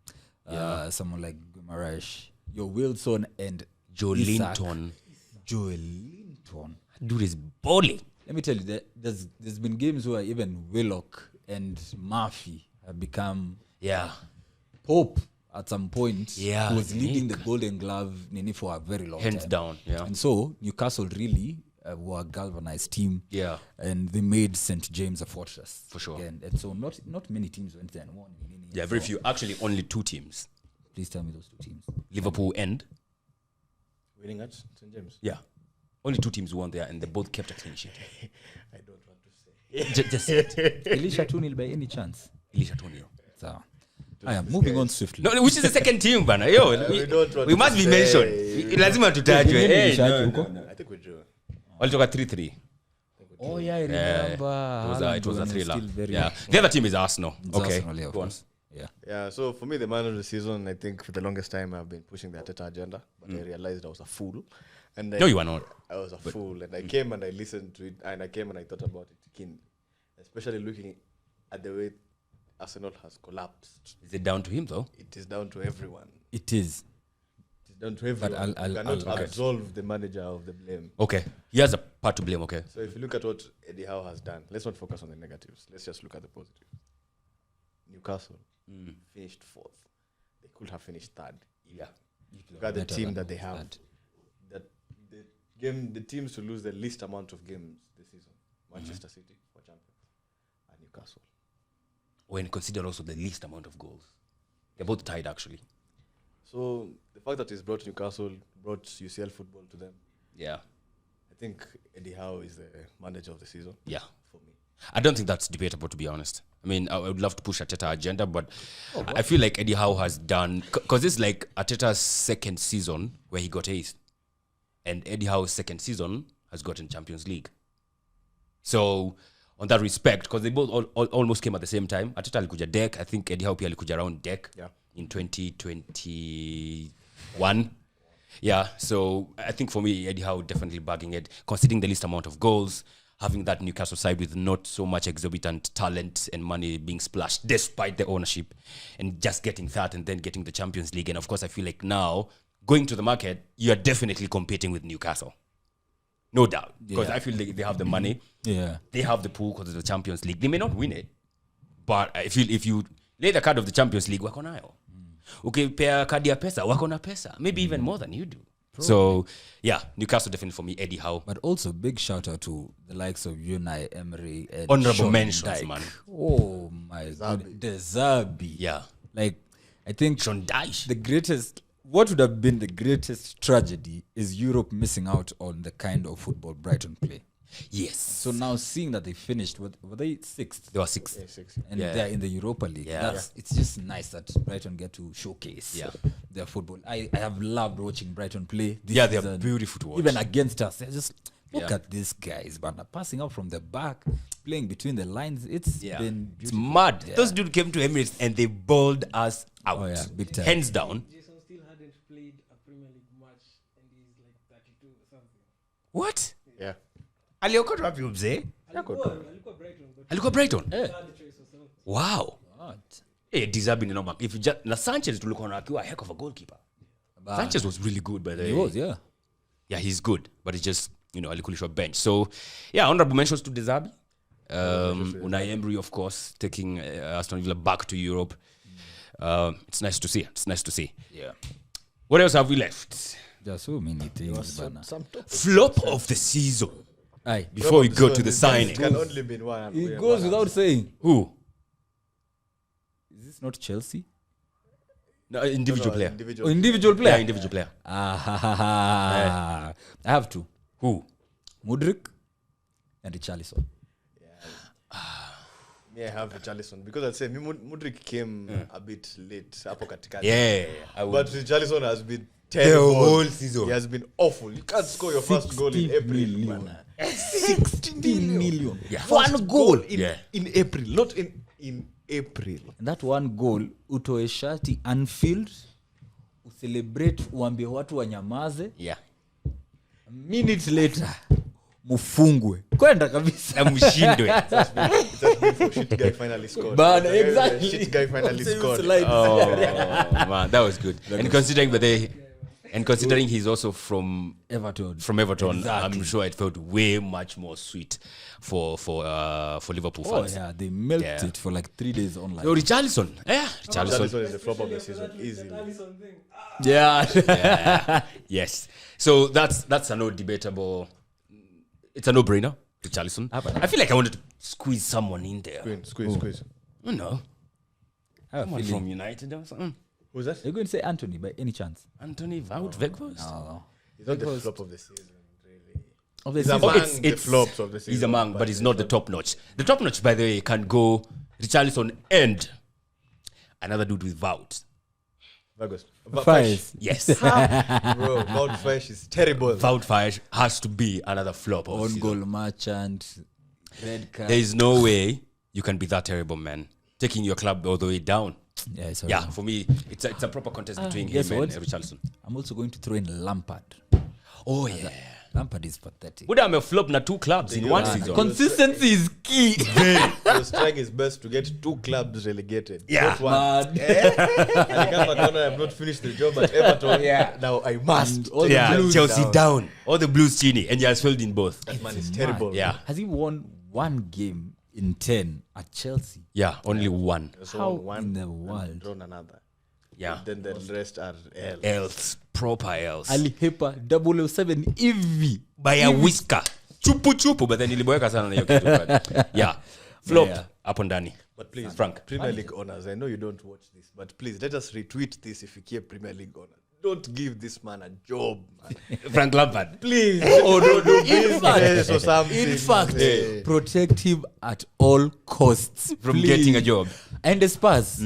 Someone like Guimaraes, your Wilson and Joe Isak. Linton. Joe Linton. Dude is balling. Let me tell you, there's been games where even Willock and Murphy have become Yeah. Pope at some point. Yeah, Who was leading Nick. the Golden Glove Nini for a very long Hands time. down. Yeah. And so Newcastle really were a galvanized team. Yeah. And they made St. James a fortress. For sure. Again. And so not many teams went there and won. Yeah, very few. Actually, only 2 teams. Please tell me those 2 teams. Liverpool and winning at St James. yeah. Only 2 teams won there and they both kept a clean sheet. I don't want to say. Just it. Elisha 2-0 by any chance? Elisha 2-0. So I am moving on swiftly. No, which is the second team, bana. Yo, we don't want we to must be say. mentioned. Lazima tutajwe. Nini Hey, Elisha no, huko? no, no. I think we drew. Walitoka 3-3. Oh yeah, I Yeah. remember. It was a Haaland thriller. still very- Yeah. The other team is Arsenal. It's Okay. Arsenal, yeah, of Go on. course. Yeah. Yeah, so for me, the man of the season, I think for the longest time I've been pushing the Arteta agenda, but I realized I was a fool. And No, you are not. I was a fool, and I came and I listened to it, and I came and I thought about it, keen, especially looking at the way Arsenal has collapsed. Is it down to him though? It is down to everyone. It is. It is down to everyone. I'll- you cannot I'll- absolve the manager of the blame. Okay. He has a part to blame, okay. So if you look at what Eddie Howe has done, let's not focus on the negatives. Let's just look at the positives. Newcastle finished 4th. They could have finished 3rd. Yeah. Look at the Better team than that they have. that. That the teams to lose the least amount of games this season: Manchester City for champions, and Newcastle. When consider also the least amount of goals. They're both tied actually. So the fact that he's brought Newcastle, brought UCL football to them, Yeah. I think Eddie Howe is the manager of the season Yeah. for me. I don't think that's debatable, to be honest. I mean, I would love to push Arteta agenda, but I feel like Eddie Howe has done... Because it's like Arteta's second season where he got 8th. And Eddie Howe's second season has gotten Champions League. So, on that respect, because they both almost came at the same time. Arteta alikuja deck. I think Eddie Howe pia alikuja around deck in 2021. Yeah, so I think for me, Eddie Howe definitely bagging it, considering the least amount of goals, having that Newcastle side with not so much exorbitant talent and money being splashed despite the ownership, and just getting that and then getting the Champions League. And of course, I feel like now, going to the market, you are definitely competing with Newcastle. No doubt. Because I feel like they have the money. Yeah. They have the pool because of the Champions League. They may not win it, but I feel if you lay the card of the Champions League, wako nayo. Okay, pair kadi ya pesa, wako na pesa. Maybe even more than you do. So, yeah, Newcastle definitely for me, Eddie Howe. But also big shout out to the likes of Unai Emery and Honorable Sean mentions, Dyche. man. Oh my god, De Zerbi. Yeah. Like I think Sean Dyche. the greatest, what would have been the greatest tragedy is Europe missing out on the kind of football Brighton play. Yes. So now seeing that they finished, were they 6th? They were 6. Yeah, 6. And Yeah. they're in the Europa League. Yeah. It's just nice that Brighton get to showcase their football. I have loved watching Brighton play. This Yeah, they're season. beautiful to watch. Even against us, they're just look Yeah. at these guys, man. Passing out from the back, playing between the lines. It's been It's beautiful. mad. Yeah. Those dudes came to Emirates and they bowled us out. Oh, yeah, big time. Hands down. Jason still hadn't played a Premier League match and he's like 32 or something. What? Yeah. Aliokota wapi mzee? Alikuwa Brighton, but Alikuwa Brighton. third choice or something. Wow. What? Deserving ni noma. If you just na Sanchez tulikuwa na akiwa a heck of a goalkeeper. Sanchez was really good by the way. He was, yeah. Yeah, he's good, but it's just, alikulishwa bench. So, yeah, honorable mentions to Dezabi. Unai Emery, of course, taking Aston Villa back to Europe. It's nice to see. It's nice to see. Yeah. What else have we left? There's so many things, bana. Some top. Flop of the season. Aye. Before we go to the It signing. can only be one. It goes without saying. Who? Is this not Chelsea? No, individual player. Oh, individual player? Yeah, individual player. I have two. Who? Mudryk and Richarlison. Yeah, I have Richarlison because I'd say Mudryk came a bit late. Hapo katikati. Yeah. I would. But Richarlison has been terrible. whole season. He has been awful. You can't score your first goal in 60 April. million. Man. 60 million. Yeah. One goal in, Yeah. in April, not in April. And that one goal, utoe shati Anfield, ucelebrate, uambie watu wanyamaze. Yeah. A minute later, mufungwe. Kwenda kabisa. Na mshindwe. It has been for shit guy finally scored. But The guy- exactly. Shit guy finally Say you scored. slide. Oh, man, that was good. And considering he's also from Everton. Everton, I'm Exactly. sure it felt way much more sweet for Liverpool Oh fans. yeah, they milked Yeah. it for like 3 days online. So Richarlison, Richarlison, Richarlison is the flop of the season, easily. Alisson thing. Yeah. yes. So that's a no debatable. It's a no-brainer. Richarlison. I feel like I wanted to squeeze someone in there. Squeeze. I don't know. I have a Someone feeling. from United or something. Who's that? You're going to say Anthony by any chance? Anthony Wout Weghorst. No. He's not the flop of the season, really. Of the He's season. among it's- the it's- flops of the season. He's among, but he's not the top notch. The top notch, by the way, can go Richarlison and another dude with Wout. Vegas. Five. Yes. Bro, Mount Fresh is terrible. Wout Fire has to be another flop of the On season. goal merchant. Red card. There is no way you can be that terrible, man. Taking your club all the way down. Yeah, it's Yeah, alright. for me, it's a proper contest between guess him and what? Richarlison. I'm also going to throw in Lampard. Oh, yeah. Lampard is pathetic. Would have flop na 2 clubs in one season. Consistency is key. He was trying his best to get 2 clubs relegated. Yeah. Not one. Man. And he came back on, I have not finished the job at Everton. Now I must. All the Yeah, Blues Chelsea down. All the Blues chini, and he has failed in both. That man is terrible. Yeah, Has he won one game in 10 at Chelsea? yeah, only one. So How one in the and world? drawn another. Yeah, Then the rest are L. else, proper else. Alihepa 007 hivi. By a whisker. Chupu, but then niliboeka sana na hiyo kitu. but Yeah, flop Yeah. hapo ndani. But please, Frank. Premier League owners, I know you don't watch this, but please let us retweet this if you care Premier League owners. Don't give this man a job, man. Frank Lampard. Please. Oh, no, do business or something. In fact, Hey. protect him at all costs. From please. getting a job. And the Spurs.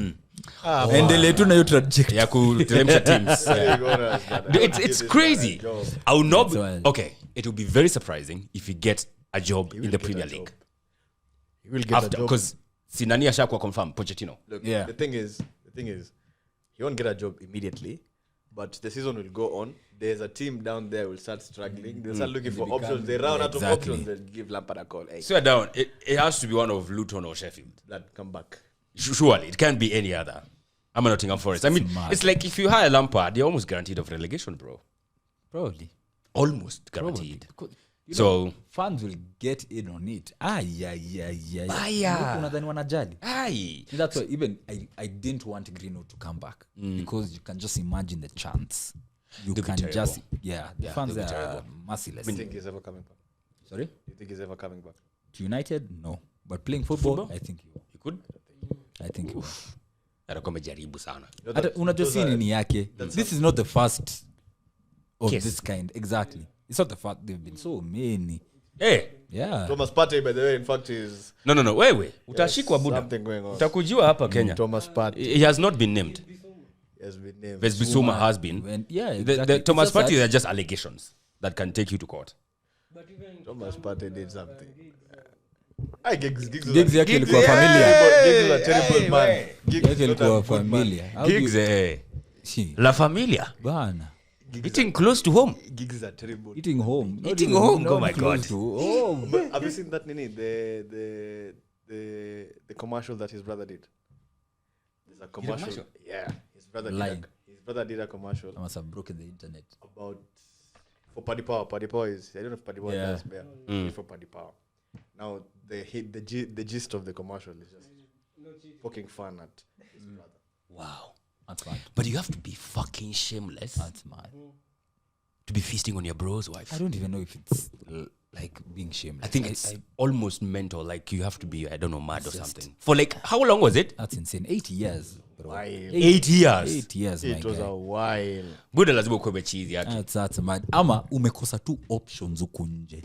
Endelee tu na hiyo trajectory. Ya kuteremsha teams. Premier Yeah. League owners, man. Dude, Give it's this crazy. man a job. I will not. That's why- Okay, it will be very surprising if he gets a job in will the get Premier a job. League He will get a after job. because Sinani ashakuwa confirm Pochettino. Look, Yeah. the thing is, he won't get a job immediately, but the season will go on. There's a team down there will start struggling. They'll start looking for options. They run out of Exactly. options. They'll give Lampard a call. Hey, Swear down, it has to be one of Luton or Sheffield. lad, come back. Surely, it can't be any other. I'm a Nottingham Forest. I mean, mad. it's like if you hire Lampard, you're almost guaranteed of relegation, bro. Probably. Almost guaranteed. You So- know, fans will get in on it. Aya. Unadhani wanajali? Aye. That's why even I didn't want Greenwood to come back because you can just imagine the chance you They'll be can terrible. just the fans they'll be are terrible. merciless. Do you think he's ever coming back? Sorry, Do you think he's ever coming back? to United, no, but playing football, I think You could? he will. Atakuwa amejaribu sana. Hata unajua si nini yake. This is not the first of Case. this kind. Exactly, it's not the first. There've been so many. Hey, Yeah, Thomas Partey, by the way, in fact, is no, wewe utashikwa buda. something going on. Utakujiwa hapa Kenya. Thomas Partey He has not been named. has been named. Bissouma has been. yeah. The Exactly. Thomas It's just Partey that- are just allegations that can take you to court. But even Thomas Partey did something. I Giggs Giggs yake ilikuwa familia. Giggs is a terrible man. Giggs Yake is not a ilikuwa good man. familia. How do you- Gigs, Shi, La Familia. bana. Eating close to home. Giggs is a terrible. Eating home. Not Eating even- home, not oh my close God. to home. But have you seen that Nini? The commercial that his brother did. There's a commercial. commercial? Yeah, his brother Lying. did a commercial I must have broken the internet. about for Paddy Power. Paddy Power is, I don't know if Paddy Power Yeah. does, but it's for Paddy Power. Now the gist of the commercial is just fucking fun at his brother. Wow. That's mad. But you have to be fucking shameless That's mad. to be feasting on your bro's wife. I don't even know if it's like being shameless. I think it's almost mental. Like you have to be, I don't know, mad or Just- something. For like, how long was it? That's insane. 8 years, bro. While 8 years. 8 years, my it was guy. a while. Buda lazima ukuwe cheese yake. That's mad. Ama umekosa tu options huku nje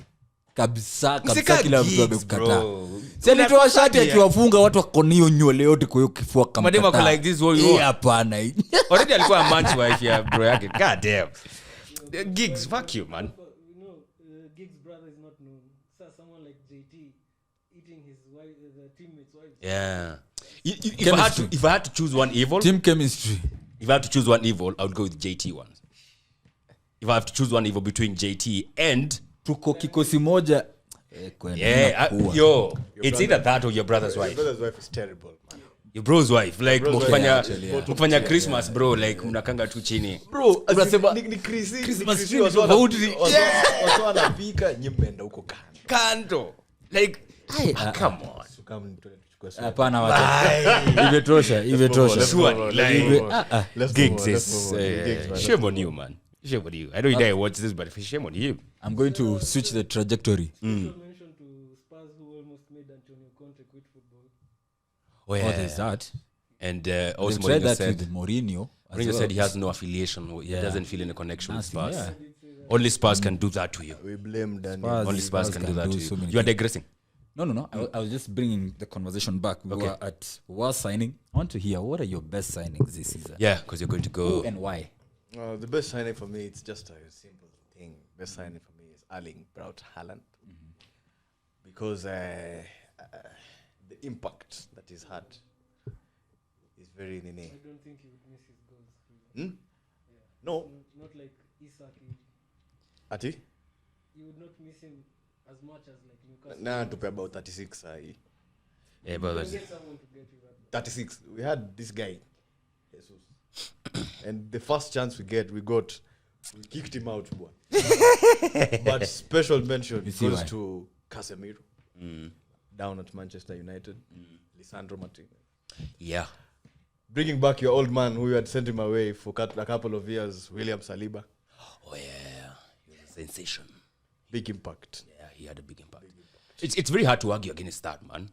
kabisa Msika kila mtu gigs, amekukataa. bro. Si alitoa shati Yeah. akiwafunga watu wako hiyo nywele yote kwa hiyo kifua kama Madem ako like this, what you want? hapana. Already alikuwa a man's wife ya bro yake. God damn. Gigs, fuck you, man. Giggs' brother is not known. So someone like JT eating his wife, the teammate's wife. Yeah. If Chemistry. I had to choose one evil, Team chemistry. if I had to choose one evil, I would go with JT ones. If I have to choose one evil between JT and Tuko kikosi moja. yo, it's either that or your brother's Your wife. brother's wife is terrible, man. Your bro's wife. Like bro's wife, mkifanya actually, yeah. mkifanya Christmas, bro, like mnakanga tu chini. Bro, unasema Ni Chrissy, Christmas Chrissy tree ni watu wana- tofauti. watu wanapika, nyinyi mmeenda huko kando. Kando. Like come on. So come tuende tuchukue swali. hapana wacha. Imetosha. Surely, like Let's Gigs move on, is let's move on. Gigs, man, shame on you, man. Shame on you. I know you didn't watch this, but shame on you. I'm going to switch the trajectory. Special mention to Spurs who almost made Antonio Conte quit football. Oh Oh, yeah. there's that. And They've also tried Mourinho that said, with Mourinho. as Mourinho well. said he has no affiliation. He Yeah. doesn't feel any connection with Nothing, Spurs. yeah. Only Spurs can do that to you. We blame Danny. Spurs. Only Spurs Spurs can do can that do to so you. many You are things. digressing. No. I was just bringing the conversation back. We were at War signing. I want to hear what are your best signings this season? Yeah, because you're going to Who go. and why? The best signing for me, it's just a simple thing. Best signing for me is Erling Braut Haaland. Because the impact that he's had is very nini. I don't think he would miss his goals. No, Not like Isak. Ati? You would not miss him as much as like Newcastle. Nah, to pay about 36. Yeah, but You that's- get someone to get you that. 36. We had this guy, Jesus. And the first chance we got, we kicked him out. Boy. But special mention You see goes why? to Casemiro down at Manchester United. Lisandro Martinez. yeah. Bringing back your old man who you had sent him away for a couple of years, William Saliba. Oh yeah. He was a sensation. Big impact. Yeah, he had a big impact. It's very hard to argue against that, man.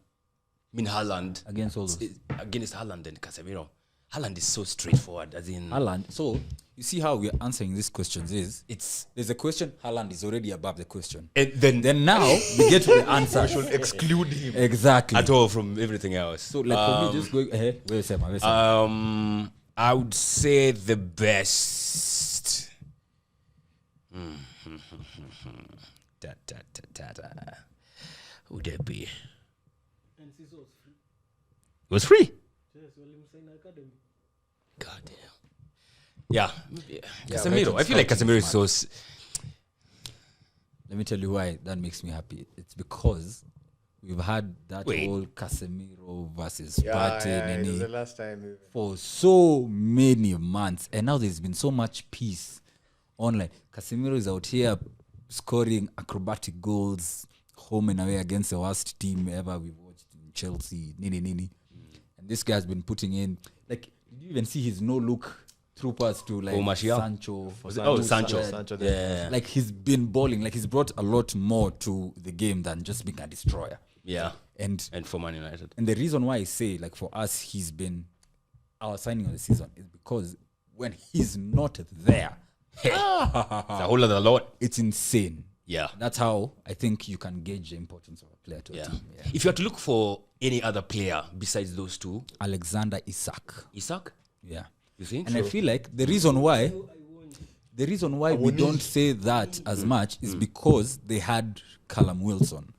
I mean, Haaland. Against all those. Against Haaland and Casemiro. Haaland is so straightforward. As in, Haaland. So you see how we're answering these questions is it's. there's a question. Haaland is already above the question. And then Then now we get to the answer. Exclude him. Exactly. at all from everything else. So like for me, just going ahead. Wait a second. I would say the best. Would it be? And Siso was free. It was free. Yes, well, him saying academy. God damn. Yeah. Casemiro. I feel like Casemiro is so. Let me tell you why that makes me happy. It's because we've had that Wait. whole Casemiro versus Yeah, Partey it was Nene the last time. for so many months, and now there's been so much peace online. Casemiro is out here scoring acrobatic goals, home and away against the worst team ever we've watched in Chelsea. Nini. And this guy's been putting in, like, did you even see his no look through pass to like Martial? Sancho. Sancho. Sancho. Yeah. Like he's been balling. Like he's brought a lot more to the game than just being a destroyer. Yeah. And For Man United. the reason why I say like for us he's been our signing of the season is because when he's not there, It's a whole other lot. it's insane. Yeah. That's how I think you can gauge the importance of a player to a Yeah. team. Yeah. If you had to look for any other player besides those two, Alexander Isak. Isak, Yeah. you think? And I feel like the reason why we don't say that as much is because they had Callum Wilson,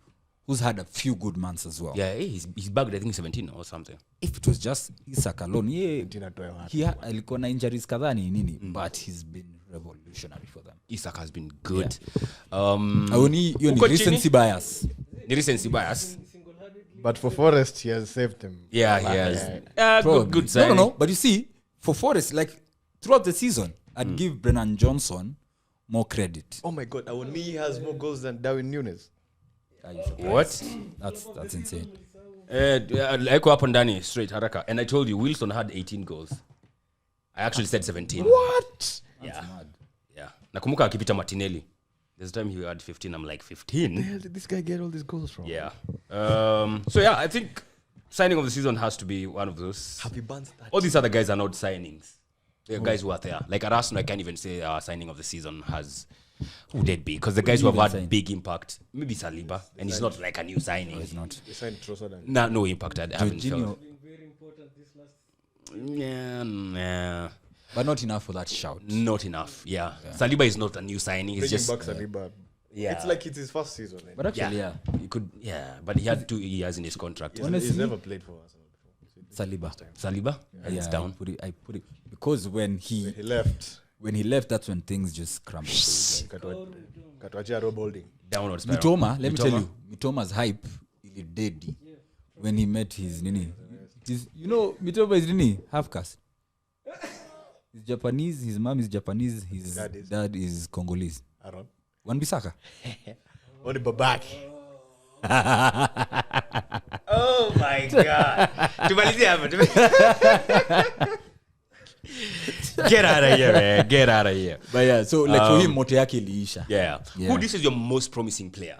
who's had a few good months as well. Yeah, he's bagged, I think, 17 or something. If it was just Isak alone, yeah, Tina Toya wapi. he alikuwa na injuries kadhaa nini, but he's been revolutionary for them. Isak has been good. Hiyo ni Uko recency chini? bias. The recency bias. But for Forest, he has saved him. Yeah, he has. Probably. Good signing. No. But you see, for Forest, like throughout the season, I'd give Brennan Johnson more credit. Oh my God, Awoni has more goals than Darwin Nunes. Are you surprised? What? That's insane. Like hapo ndani straight haraka. And I told you, Wilson had 18 goals. I actually said 17. What? Yeah. Mad. Yeah. Nakumbuka akipita Martinelli. There's a time he had 15. I'm like, 15? Where did this guy get all these goals from? Yeah. So yeah, I think signing of the season has to be one of those. Happy Buns. All these other guys are not signings. They're guys who are there. Like at Arsenal, I can't even say our signing of the season has. Who would it be? Because the guys who have even had sign? big impact. Maybe Saliba. And it's not like a new signing. It's not. They signed Trossard and Nah, no impact. I haven't Jorginho, felt. Being very important this last. Yeah, nah. but not enough for that shout. Not enough. Yeah. Saliba is not a new signing. It's bringing just. back Saliba. Yeah. It's like it's his first season. Eh? But actually, yeah. He could. Yeah. But he had 2 years in his contract. He's honestly- never played for Arsenal before. Saliba. Saliba? And it's down. I put it because when he He left. that's when things just crumbled. Katwachia Rob Holding. Downward spiral. Mitoma, let me tell you, Mitoma's hype is dead when he met his nini. You know, Mitoma is nini half caste. He's Japanese. His mom is Japanese. His dad is Congolese. Aaron. Wan-Bissaka. Only Babaki. Oh my God. Tumalizie hapa. Get out of here, man. Get out of here. But yeah, so like for him, moto yake iliisha. Yeah. Yeah. Who this is your most promising player?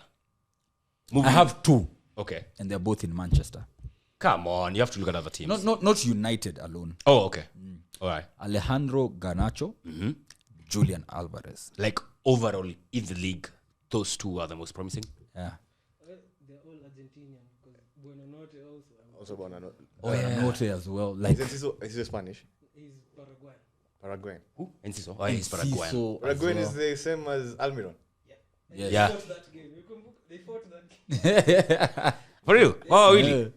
I have 2, Okay. and they're both in Manchester. Come on. You have to look at other teams. Not United alone. Oh, okay. All right. Alejandro Garnacho, Julian Alvarez. Like overall in the league, those two are the most promising. Yeah. They're all Argentinian because Buonanotte also. Also Bonano. Note as well. Like Is he Spanish? He's Paraguayan. Paraguayan. Who? Enciso. Oh, yeah, he's Paraguayan. Ciso as Paraguayan well. is the same as Almiron. Yeah. They fought that game. They fought that game. For real? Oh, really?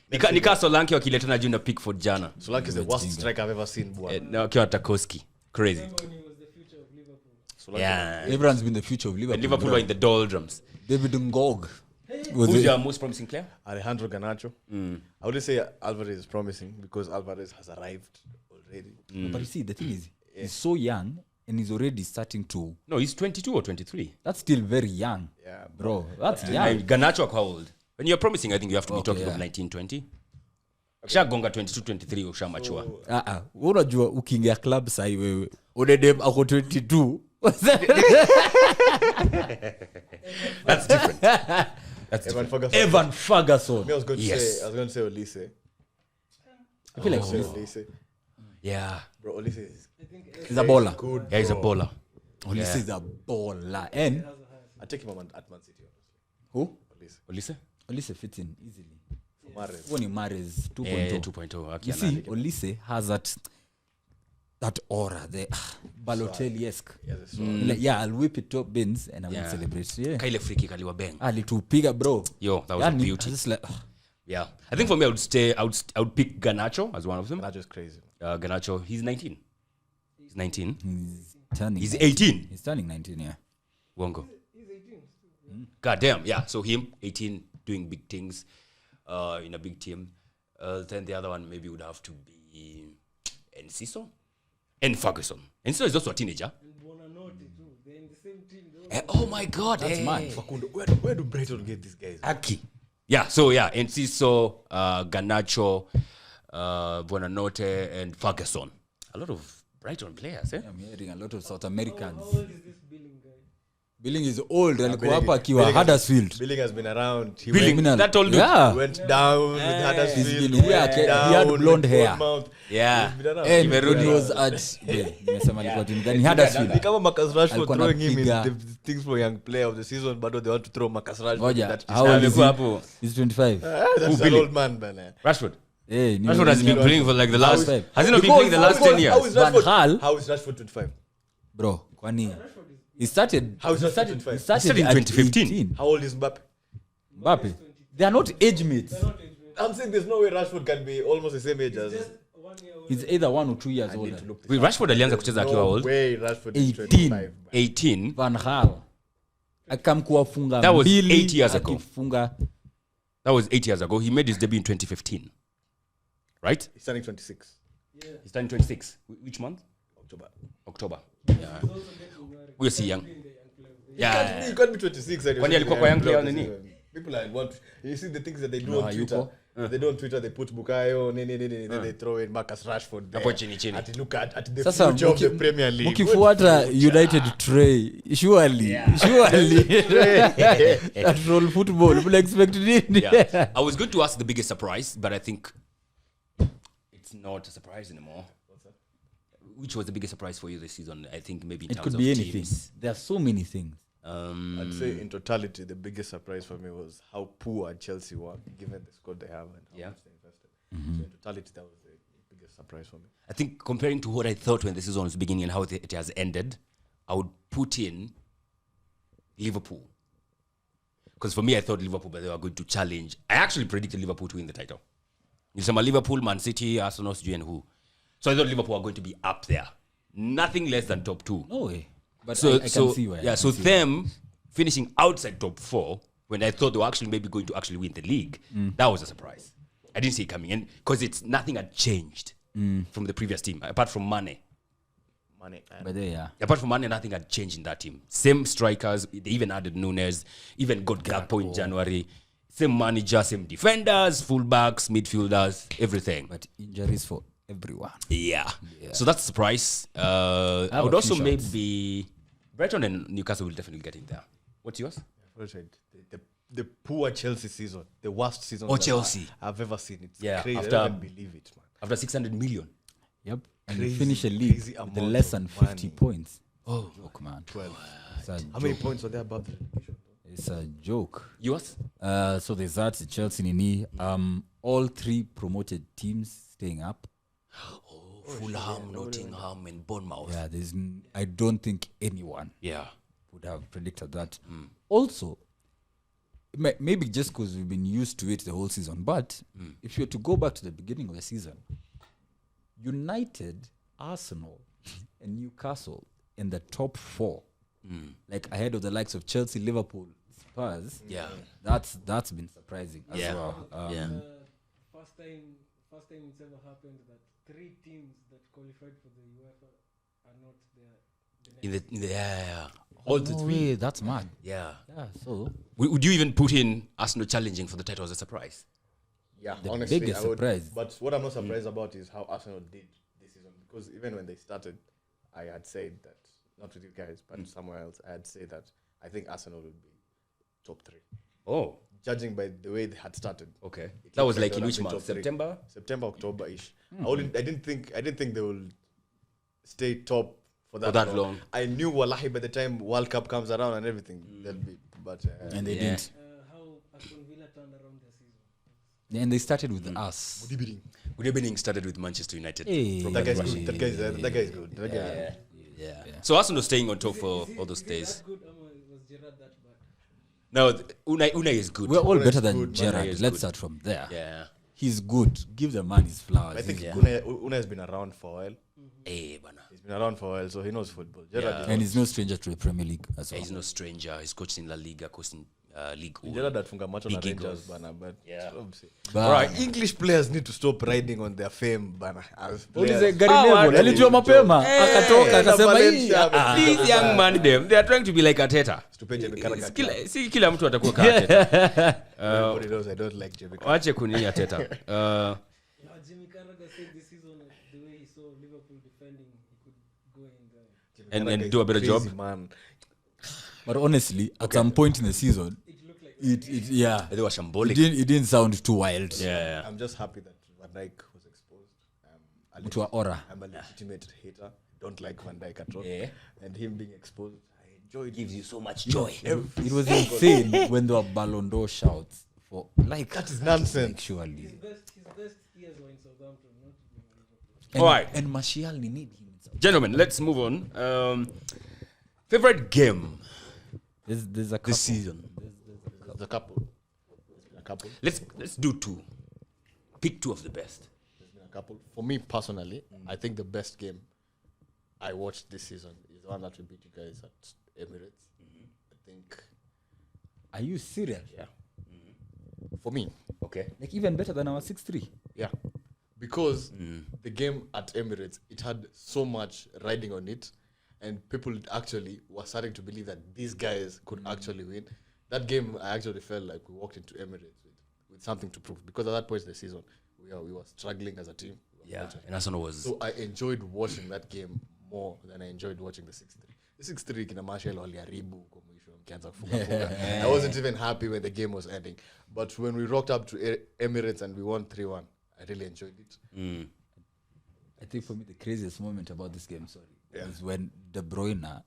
Yeah. Nika Solanke wakiletana juu na Pickford jana. Solanke is the worst striker I've ever seen. Na wakiwa Tarkowski. Crazy. Remember when he was the future of Liverpool? Solanke. Yeah. Everyone's been the future of Liverpool. And Liverpool were in the doldrums. David Ngog. Who's your most promising player? Alejandro Garnacho. I wouldn't say Alvarez is promising because Alvarez has arrived already. But you see, the thing is, he's so young and he's already starting to. No, he's 22 or 23. That's still very young. Yeah, Bro, that's Yeah. young. Garnacho how old? When you're promising, I think you have to be Okay, talking of yeah. 19, 20. Ushagonga 22, 23, ushamachua. Unajua ukiingia club sahi wewe unedem ako 22. That's different. Evan Ferguson. Evan Ferguson. I was going to Yes. say Olise. I feel like Say Olise. Yeah. Bro, Olise is I think he's a baller. good. Yeah, he's a bro. baller. Olise is a baller. And I take him at Man City, honestly. who? Olise. Olise? Olise fits in easily. Mahrez. When he marries 2.0. Yeah, 2.0. You see, Olise has that aura, the Balotelli-esque. Yes, it's Like, yeah, I'll whip it top bins and I will Yeah. celebrate. Yeah. Kaile free kick aliwa bang. Alitupiga bro. Yo, that was a Yani, beauty. I just like, Yeah. I think for me, I would pick Garnacho as one of them. Garnacho is crazy. Garnacho, he's 19. He's 19. he's turning. He's 18. He's turning 19, yeah. Wongo. he's 18. God damn. Yeah. So him, 18, doing big things in a big team. Then the other one maybe would have to be Enciso and Ferguson. Enciso is also a teenager. And Buonanotte too. They're in the same team. Oh my God. That's mad. Facundo, where do Brighton get these guys? Aki. Yeah, so yeah, Enciso, Garnacho, Buonanotte, and Ferguson. A lot of Brighton players, eh? I'm hearing a lot of South Americans. How old is this Billing guy? Billing is old. Alikuwa hapa Billing akiwa Huddersfield. Billing has been around. He Billing, Criminal. that old dude. Yeah. went down with Huddersfield. He's been here. He had blonde hair. Yeah. He's been around. And Kimerudi. when he was at nimesema alikuwa timu gani? Huddersfield. Ni kama Marcus Rashford Alikuwa throwing him in anapiga. the things for young player of the season, but they want to throw Marcus Rashford. Ngoja, in that how old is Alikuwa he? hapo. He's 25. That's an Billing? old man, man. Rashford. Hey, Rashford has been playing for like the last. How is- Has he not been playing the last 10 How years? is Van Rashford? Gaal. How is Rashford 25? Bro, kwani he started How is he Rashford started 25? he started He started in at 2015. 18. How old is Mbappe? Mbappe. They are not age mates. I'm saying there's no way Rashford can be almost the same age as. Just 1 year old. He's either 1 or 2 years I need older. to look this Wait, up. Rashford alianza kucheza akiwa No old. way Rashford is 18. 25. 18. Van Gaal akamkuwafunga That was mbili 8 years ago. akifunga That was 8 years ago. He made his debut in 2015. Right? He's turning 26. He's turning 26. Which month? October. October. He's also getting married. We're see young. In the young player of the year. Yeah. You can't be 26 and Kwani you're alikuwa saying kwa young player player of the nini? season. People are want. You see the things that they do No, on Twitter. hayupo. They do on Twitter. They put Bukayo, then they throw in Marcus Rashford. There. Hapo chini chini. At look at the sasa future of the Premier League. mkifuata United Trey surely that roll football people expect nini Yeah. I was going to ask the biggest surprise, but I think it's not a surprise anymore. Which was the biggest surprise for you this season? I think maybe in it terms could of be anything teams. there are so many things I'd say in totality, the biggest surprise for me was how poor Chelsea were, given the squad they have and how Yeah. much they invested. So in totality, that was the biggest surprise for me. I think comparing to what I thought when the season was beginning and how it has ended, I would put in Liverpool. Because for me, I thought Liverpool, but they were going to challenge. I actually predicted Liverpool to win the title. You said Liverpool, Man City, Arsenal, and who? So I thought Liverpool were going to be up there. Nothing less than top 2. no way but So, I can so see why yeah, so them finishing outside top 4 when I thought they were actually maybe going to actually win the league, that was a surprise. I didn't see it coming in because it's nothing had changed from the previous team apart from Mane. Money and but there yeah Apart from Mane, nothing had changed in that team. Same strikers, they even added Nunes, even got Gakpo in January. Same manager, same defenders, fullbacks, midfielders, everything. but injuries for everyone Yeah. So that's a surprise. I have would a also few shots. maybe Brighton and Newcastle will definitely get in there. What's yours? the poor Chelsea season, the worst season Oh, that Chelsea. I've ever seen. It's Yeah, crazy. after- I don't even believe it, man. After 600 million. yep and Crazy, you finish a league crazy with amount less of than 50 money. points Oh, joke man 12. it's a How many joke. points were there above the relegation? It's a joke yours? so there's that Chelsea Nini all 3 promoted teams staying up Fulham, Nottingham, and Bournemouth. yeah I don't think anyone Yeah. would have predicted that. Also, maybe just because we've been used to it the whole season, but if you were to go back to the beginning of the season, United, Arsenal, and Newcastle in the top 4, like ahead of the likes of Chelsea, Liverpool, Spurs. Yeah. That's been surprising as Yeah. well. Yeah. First time it's ever happened that 3 teams that qualified for the UEFA are not there. In the yeah. All the No 3. way, that's mad. Yeah. Yeah, so Would you even put in Arsenal challenging for the title as a surprise? Yeah, The honestly, biggest I would. surprise. But what I'm not surprised about is how Arsenal did this season. Because even when they started, I had said that, not with you guys, but somewhere else, I had said that I think Arsenal would be top 3. Oh, Judging by the way they had started. okay. It That was looks like they in would which have been month? top 3. September? September, October-ish. I didn't think they will stay top for that, that long. I knew wallahi by the time World Cup comes around and everything, they'll be. But and they Yeah. didn't. How Aston Villa turned around their season. And they started with us. Good evening started with Manchester United. Hey. that guy's good. That guy's good. That guy's good. Yeah. So Arsenal staying on top for all those Is days. that good? Was Gerrard that bad? No, Unai is good. We're all better is than good, Unai Gerrard. is Let's good. start from there. Yeah. He's good. Give the man his flowers. I think He's- Unai has been around for a while. Hey, bana. He's been around for a while, so he knows football. Gerrard Yeah. is and he's no stranger to the Premier League as well. He's no stranger. He's coached in La Liga, coached in League One. Gerrard atfunga macho na Big Rangers egos. bana, but Yeah. obviously. But- Alright, English players need to stop riding on their fame bana. As players. Ulize Gary Neville, alijua mapema akatoka akasema hii Valencia, These young man them, they are trying to be like Arteta. Stupid Karaka. Si kila mtu atakuwa kama Arteta. Everybody knows I don't like Jimmy Carragher. Wache kuni Arteta. Yeah, Jimmy Carragher said this season, like, the way he saw Liverpool defending, he could go in there. And do a better job. Crazy, man. But honestly, at some point in the season, It looked like They were shambolic. it didn't sound too wild. Yeah. I'm just happy that Van Dijk was exposed. To our aura. I'm a legitimate hater. Don't like Van Dijk at all. Yeah. And him being exposed, I enjoyed Gives you so much joy. It was insane when there were Ballon d'Or shouts for like That is nonsense. actually. his best years were in Southampton, not in Liverpool. And, All right. And Martial need him. Gentlemen, let's move on. Favorite game There's a couple. this season. There's a couple. There's been a couple. Let's do 2. Pick 2 of the best. There's been a couple. For me personally, I think the best game I watched this season is the one that we beat you guys at Emirates. I think, Are you serious? yeah. For me, Okay. Like even better than our 6-3. yeah. Because the game at Emirates, it had so much riding on it, and people actually were starting to believe that these guys could actually win. That game, I actually felt like we walked into Emirates with something to prove. Because at that point in the season, we were struggling as a team. Yeah. And Arsenal was. So I enjoyed watching that game more than I enjoyed watching the 6-3. The 6-3 kina Martial waliharibu kwa mwisho mkianza kufunga. I wasn't even happy when the game was ending. But when we rocked up to Emirates and we won 3-1, I really enjoyed it. I think for me the craziest moment about this game, is when De Bruyne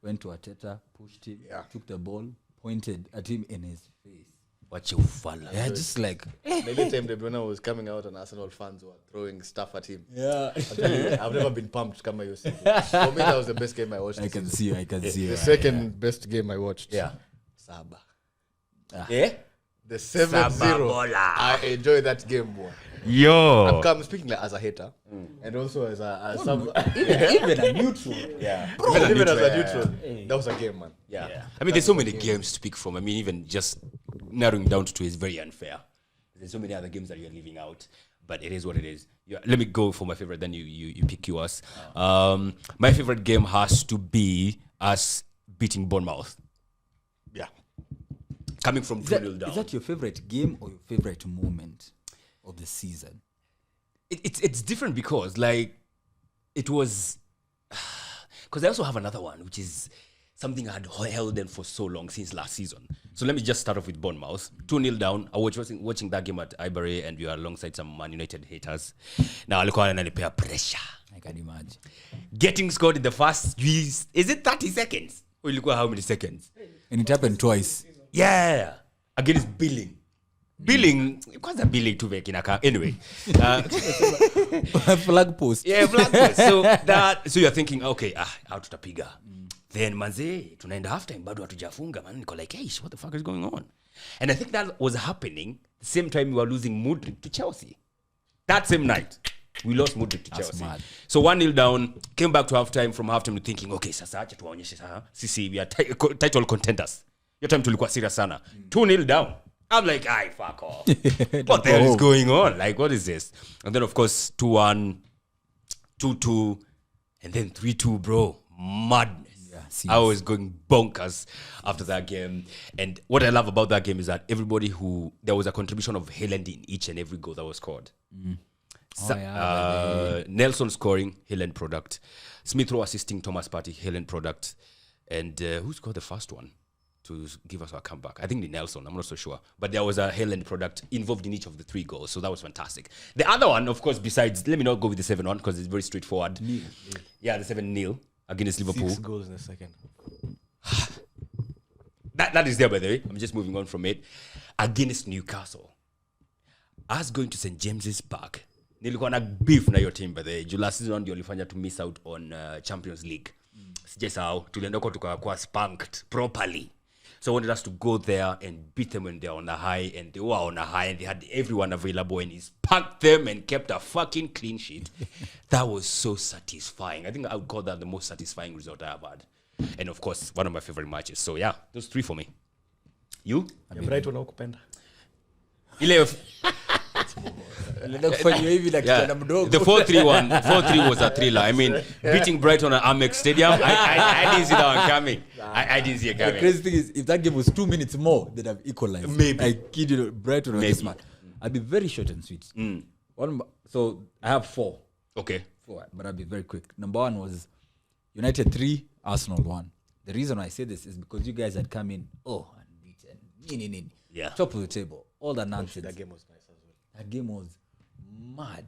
went to Arteta, pushed him, took the ball, pointed at him in his face. Watch you fall. Yeah, just like The other time De Bruyne was coming out and Arsenal fans were throwing stuff at him. yeah. I've never been pumped kama you said. For me, that was the best game I watched. I can see you. The second best game I watched. Yeah. Saba. Yeah. The 7-0. I enjoyed that game more. Yo. I'm speaking like as a hater and also as Even a neutral. Yeah. even as a neutral. That was a game, man. Yeah. I mean, there's so many games to pick from. I mean, even just narrowing down to 2 is very unfair. There's so many other games that you're leaving out, but it is what it is. Yeah, let me go for my favorite, then you pick yours. My favorite game has to be us beating Bournemouth. Yeah. Coming from 2-0 down. Is that your favorite game or your favorite moment of the season? It's different because, like, it was... Because I also have another one, which is something I had held in for so long since last season. So let me just start off with Bournemouth. 2-0 down. I was watching that game at Highbury, and we were alongside some Man United haters. Now, alikuwa ananipea pressure. I can imagine. Getting scored in the first... Is it 30 seconds? Or ilikuwa how many seconds? And it happened twice. Yeah. Against Billing. Kwanza Billing tu veki naka. Anyway. Flag post. Yeah, flag post. So you're thinking, okay, how tutapiga. Then manze, tunaenda halftime bado hatujafunga, man. Niko like, hey, what the fuck is going on? And I think that was happening the same time we were losing Mudryk to Chelsea. That same night, we lost Mudryk to Chelsea. Mad. So 1-0 down, came back to halftime. From halftime, we're thinking, okay, sasa acha tuwaonyeshe sasa. Sisi, we are title contenders. Your time tulikuwa serious sana. 2-0 down. I'm like, fuck off. What the hell is going on? Like, what is this? And then, of course, 2-1, 2-2, and then 3-2, bro. Madness. I was going bonkers after that game. And what I love about that game is that there was a contribution of Haaland in each and every goal that was scored. Nelson scoring, Haaland product. Smith Rowe assisting Thomas Partey, Haaland product. And who scored the first one to give us our comeback? I think the Nelson, I'm not so sure. But there was a Haaland product involved in each of the 3 goals. So that was fantastic. The other one, of course, besides, let me not go with the 7-1 because it's very straightforward. Yeah, the 7-0 against Liverpool. 6 goals in the second. That is there, by the way. I'm just moving on from it. Against Newcastle. Us going to St. James's Park. Nilikuwa na beef na your team, by the way. Last season, ndio walifanya to miss out on Champions League. Sijasahau. Tulienda kwa tukakuwa spanked properly. So I wanted us to go there and beat them when they're on a high, and they were on a high, and they had everyone available, and he spanked them and kept a fucking clean sheet. That was so satisfying. I think I would call that the most satisfying result I have had. And of course, one of my favorite matches. So yeah, those 3 for me. You? Brighton haukupenda. Ile Yeah. the 4-3 was a thriller. I mean, beating Brighton at Amex Stadium, I didn't see that one coming. I didn't see it The coming. crazy thing is, if that game was 2 minutes more, they'd have equalized. Maybe. I kid you, Brighton was smart. I'd be very short and sweet. So I have 4. Okay. 4, but I'll be very quick. Number 1 was United 3, Arsenal 1. The reason I say this is because you guys had come in, unbeaten, Yeah. top of the table, all that nonsense. That game was nice as well. That game was mad.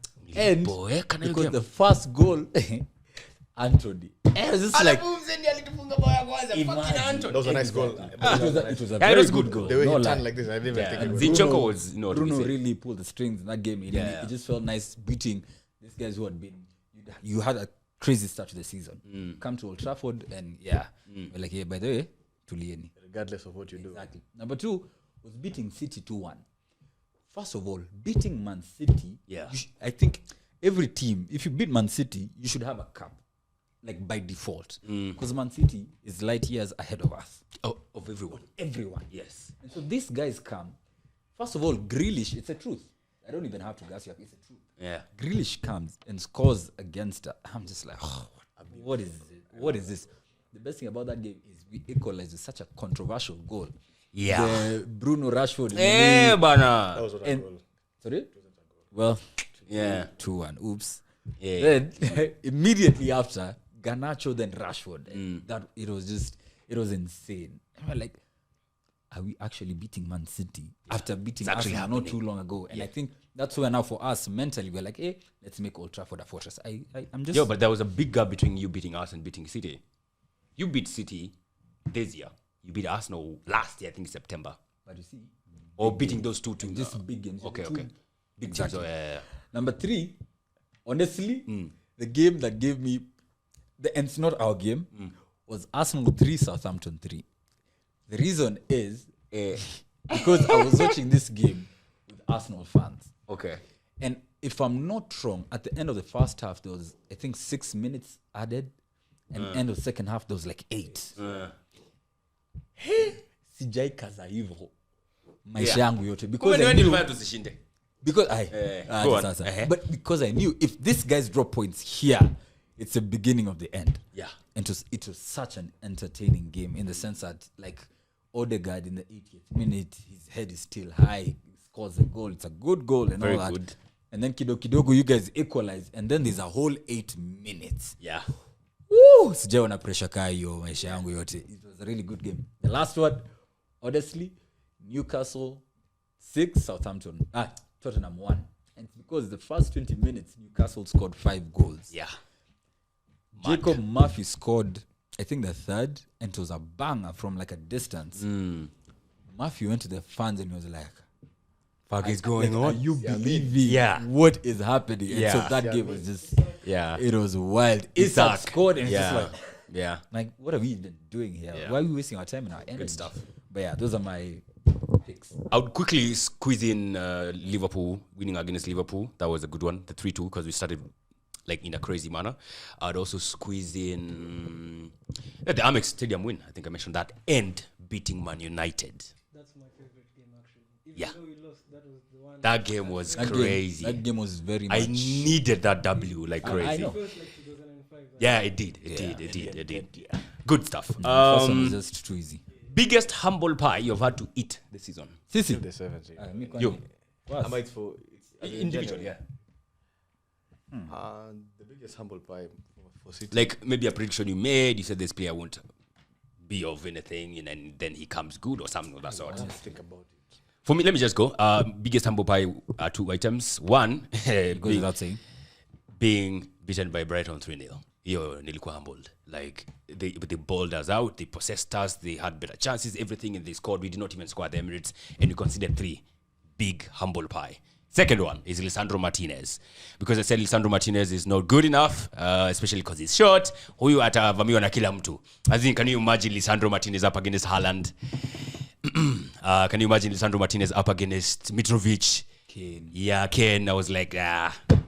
Boy, And can I because game? the first goal, Anthony. It was just like, That was a nice goal. it was a Yeah, it very was good good. goal. The way No he lie. turned like this, I didn't even think it was. Zinchenko was no. Bruno really pulled the strings in that game. Yeah. It just felt nice beating these guys who had been. You had a crazy start to the season. Come to Old Trafford and we're like, by the way, tulieni. Regardless of what you do. Exactly. Number 2 was beating City 2-1. First of all, beating Man City. Yeah. I think every team, if you beat Man City, you should have a cup, like by default, because Man City is light years ahead of us. Oh, of everyone. Everyone. Yes. And so these guys come. First of all, Grealish, it's a truth. I don't even have to gas you up. It's a truth. Yeah. Grealish comes and scores against her. I'm just like, what is it? What is this? The best thing about that game is we equalized with such a controversial goal. Yeah. The Bruno Rashford. Eh, bana. That was what I And- goal. Sorry? Well, Yeah. 2-1. Oops. Yeah. Then immediately after, Garnacho, then Rashford. And that it was insane. And we're like, are we actually beating Man City after beating It's actually Arsenal not happening. too long ago? And I think that's where now for us mentally we're like, hey, let's make Old Trafford a fortress. I'm just Yo, but there was a big gap between you beating us and beating City. You beat City this year. You beat Arsenal last year, I think September. but you see, Or beating those two teams. just big games. Okay, Two okay. Big Exactly. teams. Oh, yeah. Number 3, honestly, the game that gave me and it's not our game, was Arsenal 3, Southampton 3. The reason is because I was watching this game with Arsenal fans. Okay. And if I'm not wrong, at the end of the first half, there was, I think, 6 minutes added. And end of the second half, there was like 8. Sijai kaza hivyo maisha yangu yote because I knew because go on. sasa. But because I knew if these guys drop points here, it's the beginning of the end. Yeah. And it was such an entertaining game in the sense that, like, Odegaard in the 80th minute, his head is still high, he scores a goal, it's a good goal and Very all that. good. And then kidogo you guys equalize, and then there's a whole 8 minutes. Yeah. Woo! Sijaona pressure kaa hiyo maisha yangu yote. It was a really good game. The last one, honestly, Newcastle 6, Tottenham 1. And it's because the first 20 minutes, Newcastle scored 5 goals. Yeah. Jacob Murphy scored, I think, the third, and it was a banger from like a distance. Murphy went to the fans and he was like, Fuck is going Are on? you believing Yeah. what is happening? And so Yeah. that game was just, Yeah. it was wild. Isak Isak. scored and it's Yeah. just Yeah. like, what are we even doing here? Yeah. Why are we wasting our time in our energy? Good stuff. But yeah, those are my picks. I would quickly squeeze in Liverpool winning against Liverpool. That was a good one, the 3-2, because we started like in a crazy manner. I'd also squeeze in the Amex Stadium win. I think I mentioned that, and beating Man United. That's my favorite game, actually. Even Yeah. though we lost, that was the one. That game was That crazy. That game was very I much. needed that W like I crazy. know. It feels like 2005. right? Yeah, it did. It did. Yeah. Good stuff. First one was just too easy. Biggest humble pie you've had to eat this season? Sisi. The 70. Mi kwani- Yo. Was. I might for Individual, yeah. The biggest humble pie for City. Like maybe a prediction you made, you said this player won't be of anything, and then he comes good or something of that sort. Let's think about it. For me, let me just go. Biggest humble pie are 2 items. One, Goes without saying. being beaten by Brighton 3-0. Yo, Nilikuwa humbled. Like, they balled us out, they possessed us, they had better chances, everything, and they scored. We did not even score at the Emirates, and we conceded 3. Big humble pie. Second one is Lisandro Martinez. Because I said Lisandro Martinez is not good enough, especially because he's short. Huyu atavamiwa na kila mtu. I think, can you imagine Lisandro Martinez up against Haaland? Can you imagine Lisandro Martinez up against Mitrovic? Kane. Yeah, Kane. I was like,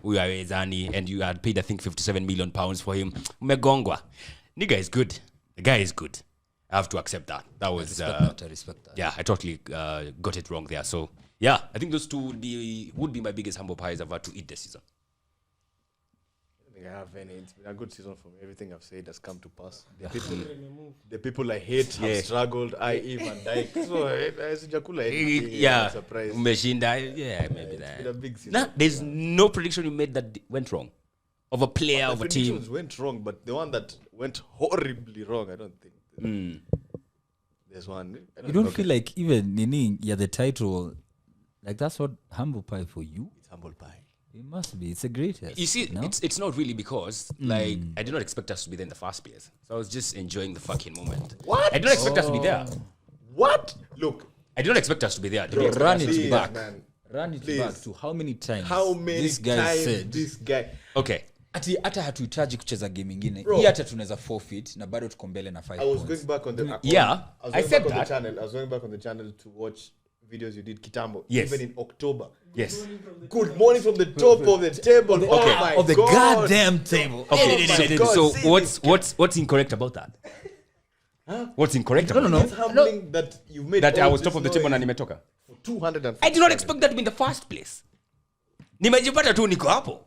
we are Zani, and you had paid, I think, £57 million for him. Megongwa. Nigga is good. The guy is good. I have to accept that. That was, I respect that. yeah, I totally got it wrong there. So, yeah, I think those two would be my biggest humble pies I've had to eat this season. I don't think I have any. It's been a good season for me. Everything I've said has come to pass. Remove. The people I hate have struggled. I even died. So, sijakula anything. Yeah, Surprise. umeshinda. Yeah, maybe It's that. been a big season. Nah, there's no prediction you made that went wrong. of a player, of a team. Predictions went wrong, but the one that went horribly wrong, I don't think. There's one. You don't feel like even Nini, yeah, the title, like that's what humble pie for you? It's humble pie. It must be. It's the greatest. You see, no? it's not really because like I did not expect us to be there in the first place. So I was just enjoying the fucking moment. What? I did not expect us to be there. What? Look, I did not expect us to be there. Bro, run it please, back. man. Run it Please. back to how many times? How many this guy times said this guy? Okay. ati hata hatuhitaji kucheza game ingine Bro. hii hata tunaweza forfeit na bado tuko mbele na 5 I was points. going back on the Yeah, I was I going said back on that. the channel. I was going back on the channel to watch videos you did Kitambo. Yes. Even in October. Yes. Good morning from the top of the table. Oh my of the God. goddamn table. Okay. Oh my God, so see what's incorrect about that? What's incorrect about no. It's humbling that you made that I all was this top of the table noise na nimetoka? for 250. I did not expect that to be in the first place. Nimejipata tu niko hapo.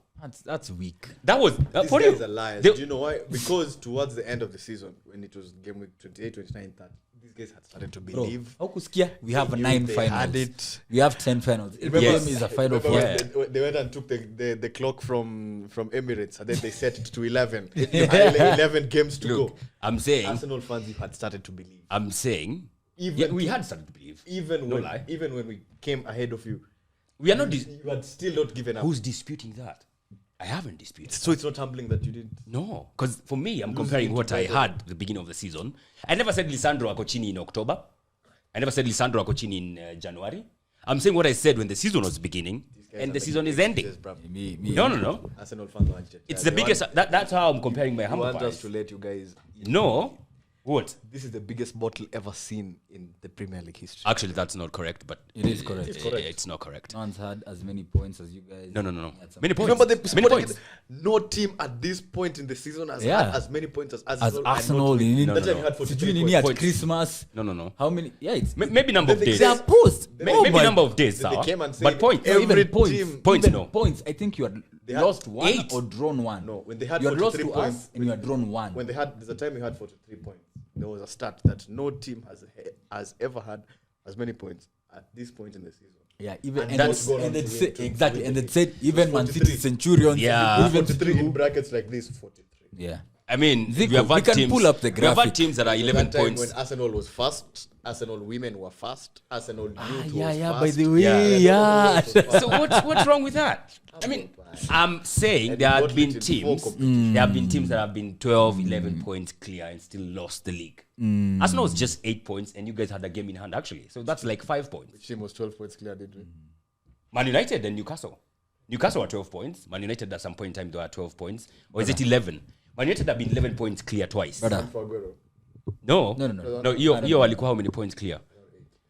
That's weak. That was These for guys you. are liars. They- Do you know why? Because towards the end of the season, when it was game week 28, 29, 30, these guys had started to Bro, believe. haukusikia we have knew 9 they finals. had it. We have 10 finals. Every Yes. game is a final Remember four. when they went and took the clock from Emirates and then they set it to 11. 11 games to Look, go. I'm saying, Arsenal fans you had started to believe. yeah, we had started to believe. Even No when lie. even when we came ahead of you, We are not. you had still not given up. Who's disputing that? I haven't disputed. So it's not humbling that you didn't. No, because for me, I'm comparing what I had at the beginning of the season. I never said Lisandro Acochini in October. I never said Lisandro Acochini in January. I'm saying what I said when the season was beginning and the season is ending. Me. No. Arsenal fans want you. It's the biggest. That's how I'm comparing my You humble want us pies. to let you guys. No. What? This is the biggest bottle ever seen in the Premier League history. Actually, that's not correct, but It is correct. It's not correct. No one's had as many points as you guys. No. That's a- Many points. Remember the Many Sporting- points. No team at this point in the season has Yeah. had as many points as As Arsenal. Arsenal, and not you need- that No, time no. you had Sijui 43 nini points. at Christmas. No. How many? Yeah, it's Maybe number of They days. they are post. Maybe but number of days, They sir. came and said But points. every even points. team- Points, even no. points. I think you had had lost one 8. or drawn one. No, when they had you had lost 43 to points, us and you had drawn one. When they had, there's a time we had 43 points. There was a stat that no team has ever had as many points at this point in the season. Yeah, even And and that's that's gone on and to they win said to exactly, win and the they league. said even Man City 43. Centurions. Yeah. even 43 in brackets like this, 43. yeah. I mean, Zico, we have we had can teams. pull up the We have had graphic. teams that are 11 That time points. when Arsenal was fast, Arsenal women were fast, Arsenal youth was Yeah. fast. By the way, Yeah. yeah. So what's wrong with that? I mean, I'm saying And there you have got been it in teams. four competitions. There have been teams that have been 12, 11 points clear and still lost the league. Arsenal was just 8 points, and you guys had a game in hand actually. So that's like 5 points. Which team was 12 points clear, did we? Man United and Newcastle. Newcastle are 12 points. Man United at some point in time they were 12 points, or is it 11? Man United have been 11 points clear twice. Brother. For Aguero. No. No. Yo walikuwa how many points clear?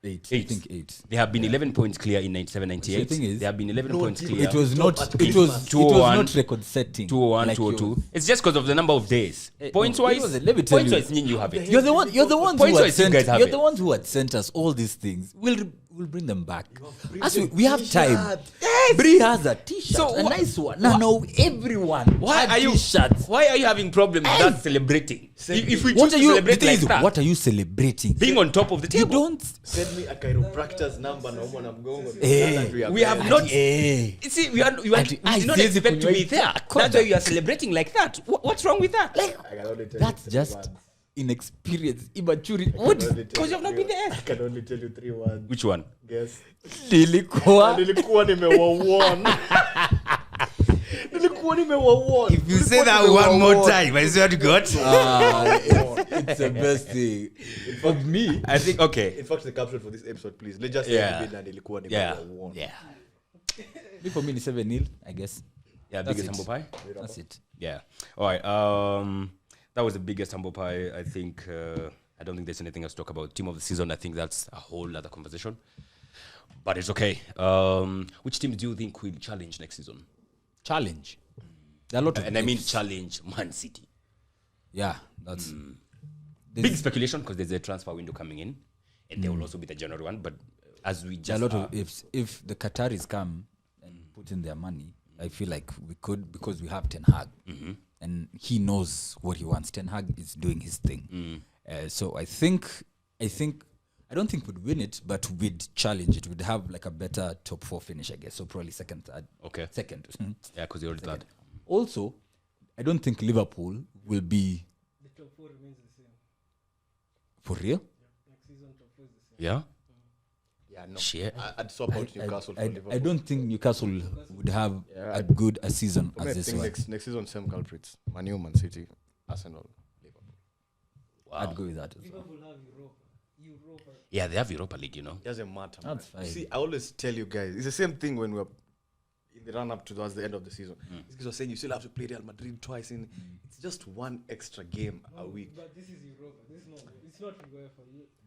8. Eight. I think 8. They have been 11 points clear in 97, 98. So the thing is, they have been 11 no points team- clear. It was Top not. at It was. Christmas. It 201, was not record setting. 201, like 202. yours. It's just because of the number of days. Points no, it wise, was- let me tell points you. wise, you have it. You're the one. You're the ones Points who had wise, you sent. guys have You're it. the ones who had sent us all these things. We'll bring them back. As brilliant we have time. t-shirt. Yes. Bree has a T-shirt, So a wha- nice one. No, everyone. Why had are you? T-shirts. Why are you having problems with that celebrating? If we choose What to are you? celebrate the thing like is, that, what are you celebrating? being on top of the You table, don't. Send me a chiropractor's number na umwa na mgongo. we have not. Hey. You see, we did not siwezi expect to be kunywa there. koda. That's why you are celebrating like that. What's wrong with that? I can only tell That's you 3 just words. inexperience, immaturity. I can What? only tell Because you have not three been there. words. I can only tell you 3 words. Which one? Guess. Nilikuwa. Nilikuwa nimewawuuooon. Nilikuwa nimewawuuooon. If you say that one more time, I swear to God. It's the best thing. For me, I think okay. In fact, the caption for this episode, please. Let's just say Yeah. nilikuwa Yeah. nimewawuuooon. Yeah. for me, it's 7-0, I guess. Yeah, That's biggest it. humble pie. That's it. Yeah. All right. That was the biggest humble pie. I think. I don't think there's anything else to talk about. Team of the season. I think that's a whole other conversation. But it's okay. Which teams do you think will challenge next season? Challenge. There are a lot of And I mean ifs. challenge Man City. Yeah, that's Big speculation because there's a transfer window coming in, and there will also be the January one. But as we there are just a lot of ifs. If the Qataris come and put in their money, I feel like we could, because we have Ten Hag, and he knows what he wants. Ten Hag is doing his thing. So I don't think we'd win it, but we'd challenge it. We'd have like a better top 4 finish, I guess. So probably second, third. Okay. Second. Yeah, because you're already third. Also, I don't think Liverpool will be The top 4 remains the same. for real. Next season, top 4 is the same. Yeah. Yeah, no. Shit. I'd swap out Newcastle for Liverpool. I don't think Newcastle would have as good a season For me, as I this think one. next season, same culprits. Man U, Man City, Arsenal, Liverpool. I'd go with that as well. Liverpool have Europa. Yeah, they have Europa League, you know. It doesn't matter. That's man. fine. See, I always tell you guys, it's the same thing when we're in the run up towards the end of the season. These guys are saying you still have to play Real Madrid twice in. It's just one extra game a week. But this is Europa. This is not. It's not UEFA.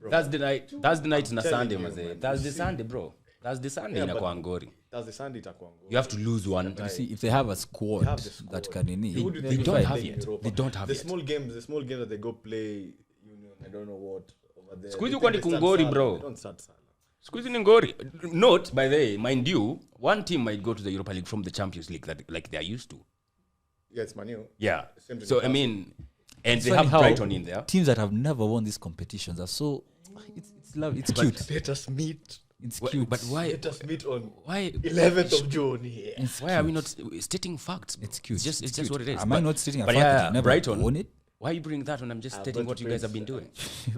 Bro. That's the night in a telling Sunday, you, maze. man. That's the You see- Sunday, bro. That's the Sunday Yeah, in but- Ngori. That's the Sunday Takwango. You have to lose one. You see, if they have a squad, They have the squad. that can in Who do you They think don't is have playing in yet. Europa? They don't have the yet. small games that they go play Union, I don't know what over there. Squeeze They you kwani think they start Kungori, Salah. bro. They don't start Salah. Squeeze in Ngori. Note, by the way, mind you, one team might go to the Europa League from the Champions League that like they are used to. Yeah, it's Man U. Yeah. Same to So I Newcastle. mean, and It's they funny have how Brighton in there. teams that have never won these competitions are so it's love. It's cute. Let us meet. It's Why- cute. But why? Let us meet on Why? 11th of June here. It's Why are we cute. not stating facts? It's cute. It's just cute. what it is. Am I not stating a but fact that yeah, you've never Brighton. won it? Why are you bringing that when I'm just I'm stating going what to you guys praise, have been doing?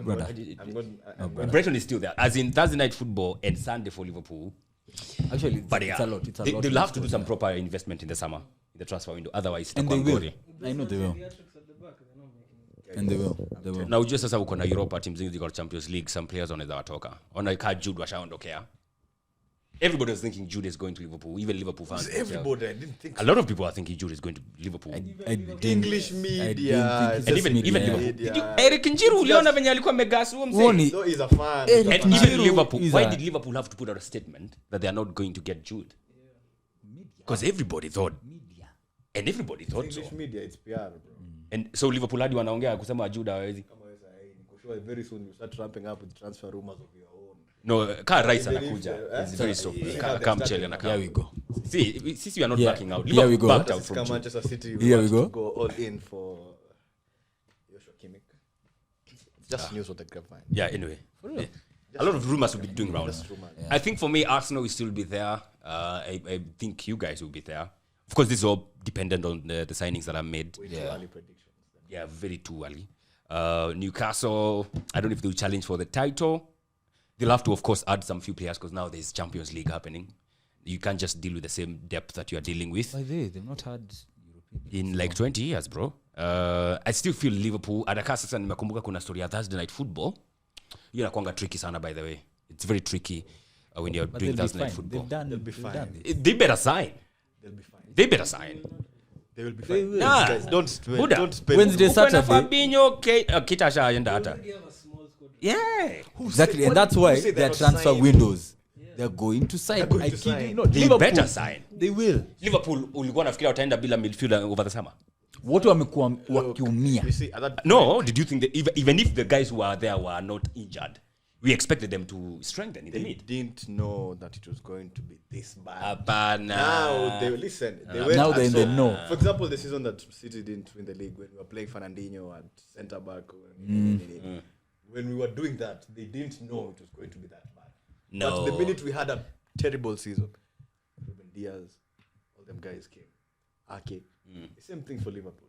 Brother. I'm going. And Brighton is still there. As in Thursday night football and Sunday for Liverpool. Actually, But it's yeah, a lot. It's a they, lot. they'll have to do Yeah. some proper investment in the summer, in the transfer window. Otherwise, And they itakuwa will. ngori. I know they will. Theatrics at the back. They're not making it. And they will. They will. Na ujue sasa uko na Europa teams zingi ziko Champions League, some players wanaweza watoka. Ona ka Jude washaondokea. Everybody was thinking Jude is going to Liverpool, even Liverpool fans. Everybody, I didn't think. A lot of people are thinking Jude is going to Liverpool. I didn't- English I media, didn't think And it's even media. Liverpool. media. Did you, Eric Njiru uliona venye alikuwa megasu huo mzee? Woni. So he's a fan. Eric He's a And fan. even Njiru Liverpool, is why a- did Liverpool have to put out a statement that they are not going to get Jude? Because everybody thought, and everybody thought so. English media, it's PR, bro. And so Liverpool hadi wanaongea kusema Jude hawezi. Kama wewe sasa, niko sure very soon you start ramping up with transfer rumors of your own. No, ka Rice Even if, anakuja. It's eh? very soft. Yeah, Ka they're Mchele starting anakaa. Here we go. See, since we are not Yeah. backing out, Here we Liverpool go. backed out This from come Jude. Manchester City. Here we want go. to go all in for Joshua Kimmich. It's just news on the grapevine. Yeah, anyway. Yeah. A lot of rumors will be doing rounds. Just rumors. I think for me, Arsenal will still be there. I think you guys will be there. Of course, this is all dependent on the signings that are made. Way too early predictions. Yeah, very too early. Newcastle, I don't know if they'll challenge for the title. They'll have to, of course, add some few players because now there's Champions League happening. You can't just deal with the same depth that you are dealing with By the way, they've not had European. in like 20 years, bro. I still feel Liverpool. Adaka sasa nimekumbuka kuna story ya Thursday night football. Hiyo inakuanga tricky sana, by the way. It's very tricky when you're But doing they'll be Thursday night fine. football. They'll be fine. They better sign. They'll be fine. They better sign. They will be fine. will. Nah. Guys, don't spend. Buddha. Don't spend. Wednesday, Uko na Saturday. Fabinho, Kita ashaenda hata. already have a small squad. Yeah. Exactly, and that's why Who said their they're transfer not windows, they're going to sign. They're going I to kid you sign. not. They Liverpool, better sign. They will. Liverpool ulikuwa nafikiria wataenda bila midfielder over the summer. Wote wamekuwa wakiumia. You see, at that No, did you think that even if the guys who are there were not injured, we expected them to strengthen in the they mid. didn't know that it was going to be this bad. Hapana. Now they listen. They went Now and they're in the saw- know. For example, the season that City didn't win the league when we were playing Fernandinho at centre back. When we were doing that, they didn't know it was going to be that bad. No. But the minute we had a terrible season, Ruben Diaz, all them guys came. Ake. The same thing for Liverpool.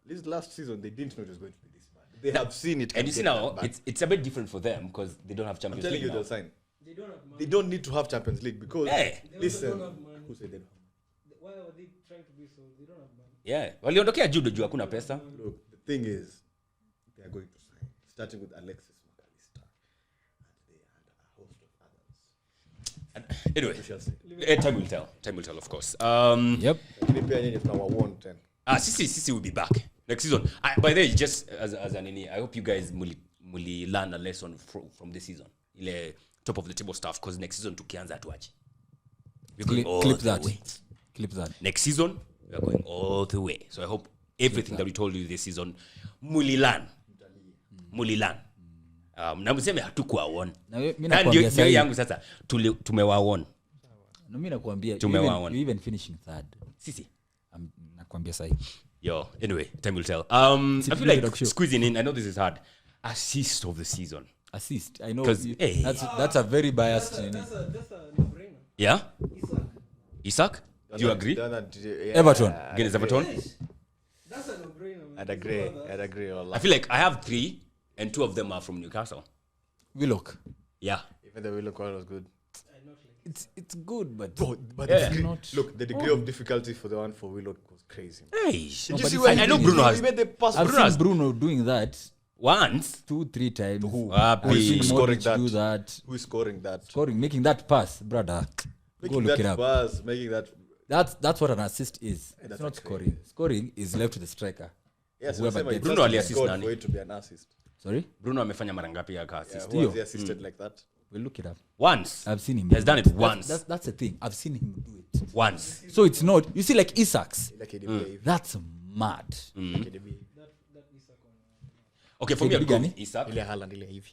This last season, they didn't know it was going to be this bad. They have seen it. And can you see get now, that bad. it's a bit different for them because they don't have I'm Champions telling League you, now. they'll sign. They don't have money. They don't need to have Champions League because Hey. They also listen, don't have money. who said they don't have money? Why are they trying to be so? They don't have money. Yeah. Waliondokea Jude juu hakuna pesa. Look, the thing is, they are going to sign, starting with Alexis McAllister, and they had a host of others. Anyway, We shall see. time will tell. Time will tell, of course. Yep. Lakini pia nyinyi tunawawarn tena. Sisi will be back next season. By the way, just as an ini, I hope you guys muli learn a lesson from this season. Ile top of the table stuff because next season tukianza tuache. We're going all Clip the that. way. Clip that. Next season, we are going all the way. So I hope everything that we told you this season, mulilan. Na mseme hatukuwaona. Na mimi Ndio nakwambia ndio sasa. yangu sasa tumewaona. Na mimi nakwambia Tumewaona. you even finishing third. Sisi. Nakwambia sasa. Yo, anyway, time will tell. I feel Video like talk show. squeezing in, I know this is hard. Assist of the season. Assist. I know 'Cause, hey. that's a very biased thing. That's a no-brainer. Yeah? Isak. Isaac? Do you agree? Yeah. Everton. Against Everton? Yes. That's a no-brainer, man. I'd agree. I feel like I have 3 and 2 of them are from Newcastle. Willock. Yeah. Even the Willock one was good. I not like It's good, but But Yeah. the degree, Not- look, the degree of difficulty for the one for Willock was crazy. Hey. Did you but see it's when I know Bruno has he made the pass? I've Bruno has- seen Bruno doing that Once. 2-3 times. Who? I've seen Who's scoring Modric that? do that. Who is scoring that? Scoring, making that pass, brother. Go Making look that it up. pass, making that. That's what an assist is. It's that's not a scoring. Scoring is left to the striker. Yes, Whoever gets- Bruno aliassist scored nani? for it to be an assist. Sorry? Bruno amefanya mara ngapi ya Yeah, assist? who has he assisted like that? We'll look it up. Once. I've seen him. He has done it once. That's the thing. I've seen him do it. Once. So it's not. You see, like Isaacs. Like KDB. That's mad. KDB. that Isak one. Okay, for me, I'd go Gani? with Isak. Ile Haaland ile hivi.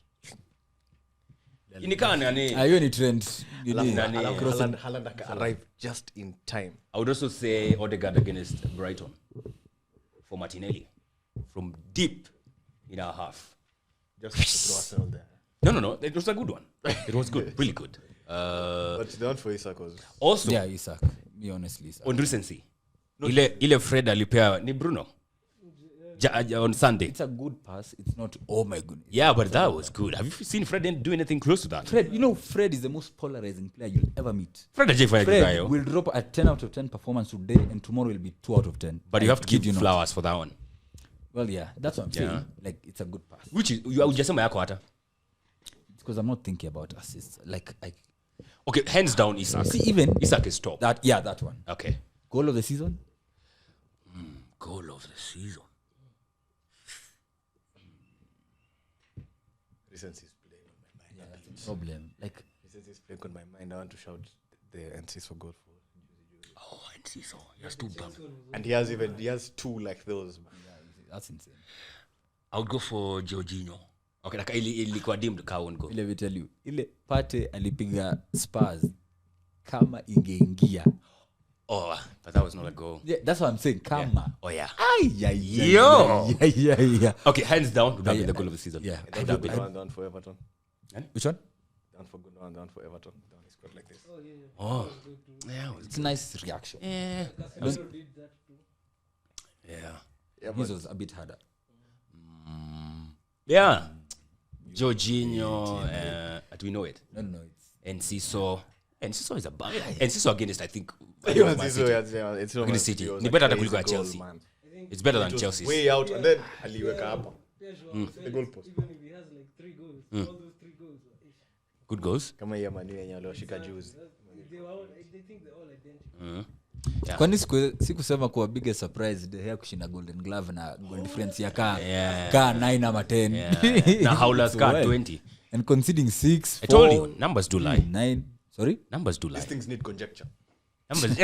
Inikaa nani? Hiyo ni trend. Nini? Nani? Haaland arrived just in time. I would also say Odegaard against Brighton for Martinelli from deep in our half. Just to throw Arsenal there. No. It was a good one. It was good, really good. But the one for Isak was Also, Yeah, Isaac. Me honestly, Isaac. on recency, ile Fred alipea ni Bruno on Sunday. It's a good pass. It's not. Oh my goodness. Yeah, but that was good. Have you seen Fred do anything close to that? Fred, you know, Fred is the most polarizing player you'll ever meet. Fred ajifanya Fred kitu will drop a 10 out of 10 performance today, and tomorrow will be 2 out of 10. but you have to kid give you not. flowers for that one. Well, yeah, that's what I'm saying. Yeah. Like, it's a good pass. Which is you hujasema yako hata. It's because I'm not thinking about assists. Like, Okay, hands down Isak. see, even Isak is top. that one. Okay. Goal of the season? Goal of the season. recency's playing on my mind. That's a problem. Like, Recency's playing on my mind. I want to shout the NCs for goal for. Oh, and Ciso. Yes, too bad. And he has 2 like those. Man. that's insane. I would go for Jorginho. Okay, like ilikuwa deemed ka own goal. Let me tell you, ile Pate alipiga Spurs kama ingeingia. Oh, but that was not a goal. Yeah, that's what I'm saying. Kama. Oh yeah. Yo. Yeah. Okay, hands down would have been the goal of the season. Yeah. Would have been. Down for Everton. Which one? Down for Gundogan, down for Everton. Down he scored like this. Oh, yeah. Oh. Yeah, it was It's a nice reaction. yeah. Casemiro did that too. Yeah. Yeah, His was a bit harder. Yeah. Jorginho, do we know it? No, it's And Ciso. And Ciso is a bad. And Ciso against, I think, He was Man this City. way, yeah, it's not Against Man City. It was Ni a better hata crazy kuliko ya goal, Chelsea. man. It's better than It was Chelsea's. way out, and then aliweka hapa. Yeah, sure. The goalpost. Even if he has like 3 goals, all those 3 goals were ish. Good goals. Kama hiyo manu yenye aliwashika juzi. They were all, they think they're all identical. Yeah. kwani sikusema kuwa biggest surprise de Gea kushinda golden glove na goal difference ya kaa 9 ama 10 Yeah. Na Howler's car Well. 20. and conceding 6 I told you, numbers do lie. 9 sorry Numbers do lie. These things need conjecture. Numbers.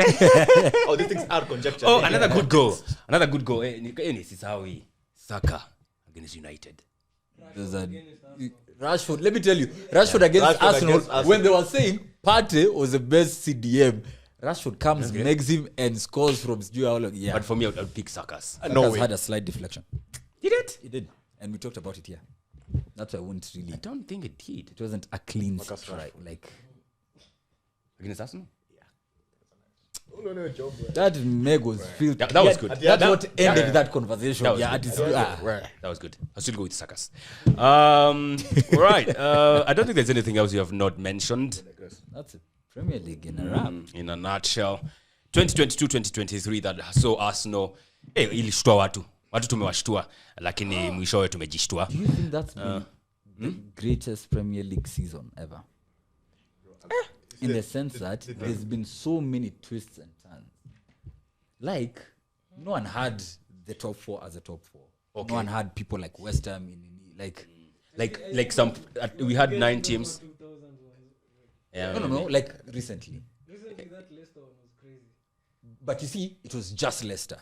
Oh, these things are conjecture. Oh, another good goal. Another good goal. Ni Sisawi. Saka against United. there's a Rashford, let me tell you, Rashford against Arsenal, when they were saying Partey was the best CDM, Rashford comes, makes him, and scores from sijui. Yeah, But for me, I would pick Saka's. No Saka's way. had a slight deflection. Did it? It did, and we talked about it here. That's why I wouldn't really. I don't think it did. It wasn't a clean Marcus strike. Like Against Arsenal? that Meg was feel. That was good. That's what ended that conversation. That was Yeah, good. That was good. I'll still go with Saka's. Right. I don't think there's anything else you have not mentioned. that's a Premier League in a wrap. In a nutshell, 2022-2023 that saw Arsenal ilishtua watu tumewashtua lakini mwishowe tumejishtua. Do you think that's been the greatest Premier League season ever? In the sense that there's been so many twists and turns. Like, no one had the top 4 as a top 4. Okay. No one had people like West Ham Like some we had 9 teams. 2000 was Yeah, no, like recently. recently that Leicester one was crazy. But you see, it was just Leicester.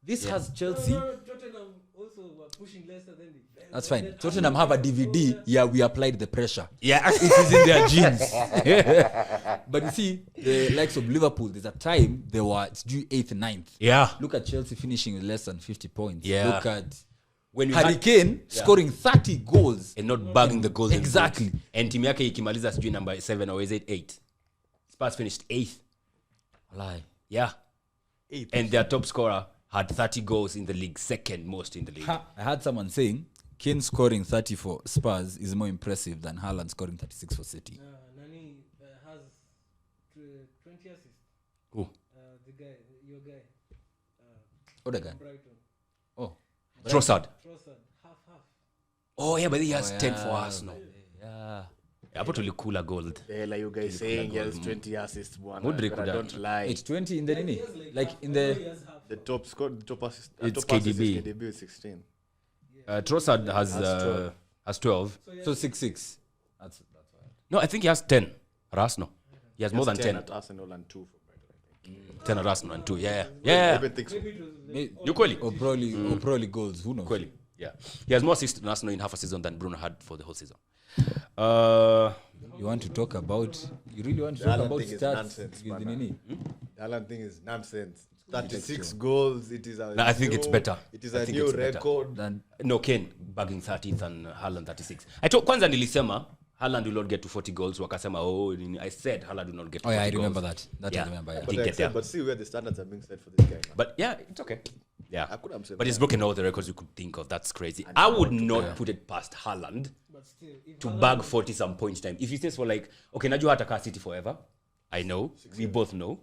This has Chelsea. No, Tottenham also were pushing Leicester. Then they, That's fine. Tottenham have a DVD. Yeah, we applied the pressure. Yeah. It is in their genes. But you see, the likes of Liverpool, there's a time they were due 8th, 9th. Yeah. Look at Chelsea finishing with less than 50 points. Yeah. Look at When you Harry had, Kane scoring 30 goals. and not bagging the goals. Exactly. And team yake ikimaliza sijui number 7 or is it 8? Spurs finished 8th. Lie. Yeah. 8th. And their top scorer had 30 goals in the league, second most in the league. I had someone saying Kane scoring 30 for Spurs is more impressive than Haaland scoring 36 for City. Nani has 20 assists. Who? The guy, your guy. Odegaard. Brighton. Oh. Trossard. Half. Oh, yeah, but he has 10 for Arsenal. Yeah. Hapo tulikula gold. The hell are you guys saying? He has 20 assists, bwana. Mudrik But I don't lie. It's 20 in the nini? Like in the... The top score, the top assist. It's top assist KDB. is KDB with 16. Trossard has 12. So 6-6. That's right. No, I think he has 10 at Arsenal. He has more than 10. At Arsenal and 2 for Brighton, I think. 10 at Arsenal and 2. Yeah. I don't think so. You Kweli? Or probably goals. Who knows? Kweli. Yeah. He has more assists in Arsenal in half a season than Bruno had for the whole season. You want to talk about... You really want to The talk Haaland about thing is stats? nonsense, with the man. nini? The Haaland thing is nonsense. 36 goals. It is a No, I think it's better. It is I a think new it's better. record. Then No, Kane bagging 30th and Haaland 36. I told kwanza nilisema Haaland will not get to 40 goals. Wakasema, I said Haaland will not get to 40 I goals. remember that. That Yeah. I remember, yeah. He But, get there. but see where the standards are being set for this guy. Man. But yeah, it's okay. Yeah. I could have said But he's that. broken all the records you could think of. That's crazy. I would not put it past Haaland But still, if to Haaland- bag 40 some points time. If he stays for like, okay, najua hatakaa City forever. I know. We both know.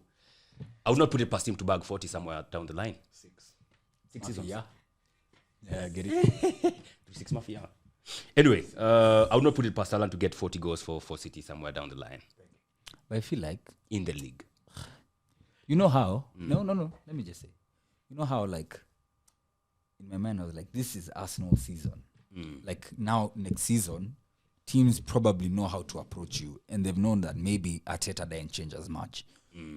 I would not put it past him to bag 40 somewhere down the line. 6 seasons. Yeah. Yeah, get it. 6 mafia. Anyway, I would not put it past Haaland to get 40 goals for City somewhere down the line But I feel like... in the league. You know how? No. Let me just say. You know how, like, in my mind, I was like, this is Arsenal season. Like, now, next season, teams probably know how to approach you. And they've known that maybe Arteta didn't change as much.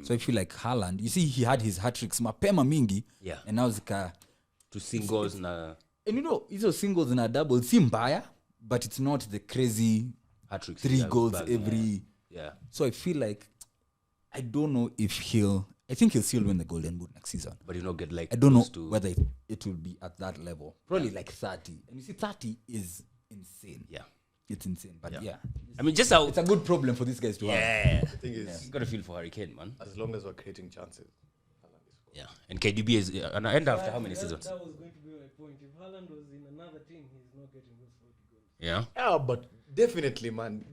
So I feel like Haaland, you see, he had his hat-tricks mapema mingi. Yeah. And now it's like... To singles na And you know, hizo singles na double, si mbaya, but it's not the crazy hat-tricks. 3 Yeah, goals bag, every... Yeah. So I feel like, I don't know if I think he'll still win the Golden Boot next season. But you know, get like I don't know close to, whether it will be at that level. Probably like 30. And you see, 30 is insane. Yeah. It's insane. But yeah. I mean, just how. It's a good problem for these guys to have. Yeah. The thing is, You got to feel for Harry Kane, man. as long as we're creating chances. Yeah. And KDB is, and I end after how many seasons? That was going to be my point. If Haaland was in another team, he's not getting those 40 goals. Yeah. Yeah, but definitely, man.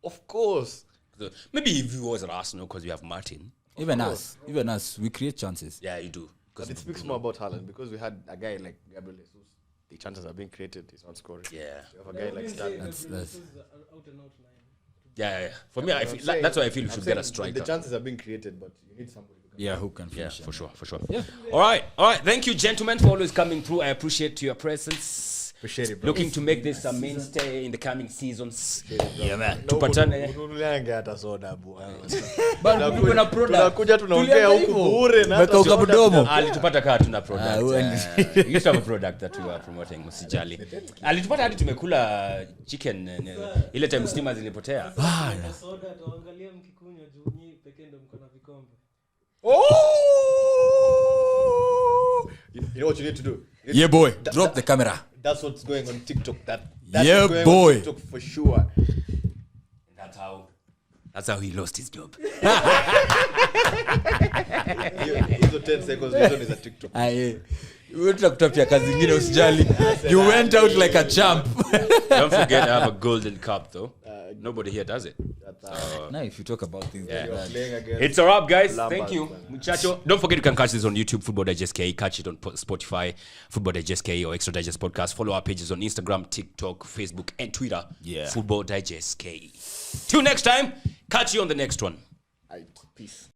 Of course. So maybe if he was at Arsenal because we have Martin. Even us, we create chances. Yeah, you do. But it speaks more about Haaland because we had a guy like Gabriel Jesus. The chances are being created. He's not scoring. Yeah. We have a guy like Stan. That's- Out and out line. Yeah. For me, I feel, that's why I feel we should get a striker. The chances are being created, but you need somebody who can. Yeah, who can Yeah, finish? for sure. Yeah. All right. Thank you, gentlemen, for always coming through. I appreciate your presence. Appreciate it, bro. Looking to make this a mainstay in the coming seasons. Yeah, man. No, Tupatane. ununuliange hata soda bwana. Bado tuko na product. Tunakuja tunaongea Tulianza huku hivyo. bure na hata Umekauka soda mdomo. Alitupata kaa tuna product. wewe We used to have a product that we were promoting, msijali. Alitupata hadi tumekula chicken ile time steamers zilipotea. Soda ataangalia mkikunywa juu nyinyi pekee ndio mko na vikombe. You know what you need to do? You need Yeah, boy. Drop the camera. That's what's going on TikTok. That's Yeah, going boy. on TikTok for sure. That's how he lost his job. Hizo 10 seconds hizo ni za TikTok. Wewe tutakutafutia kazi nyingine usijali. You went out like a champ. Don't forget I have a golden cup though. Nobody here does it. Now if you talk about things like You're that. playing against It's a wrap, guys. Lambert, Thank you, man. muchacho. Don't forget you can catch this on YouTube, Football Digest KE. Catch it on Spotify, Football Digest KE or Extra Digest Podcast. Follow our pages on Instagram, TikTok, Facebook, and Twitter. Yeah. Football Digest KE. Till next time, catch you on the next one. Aight, peace.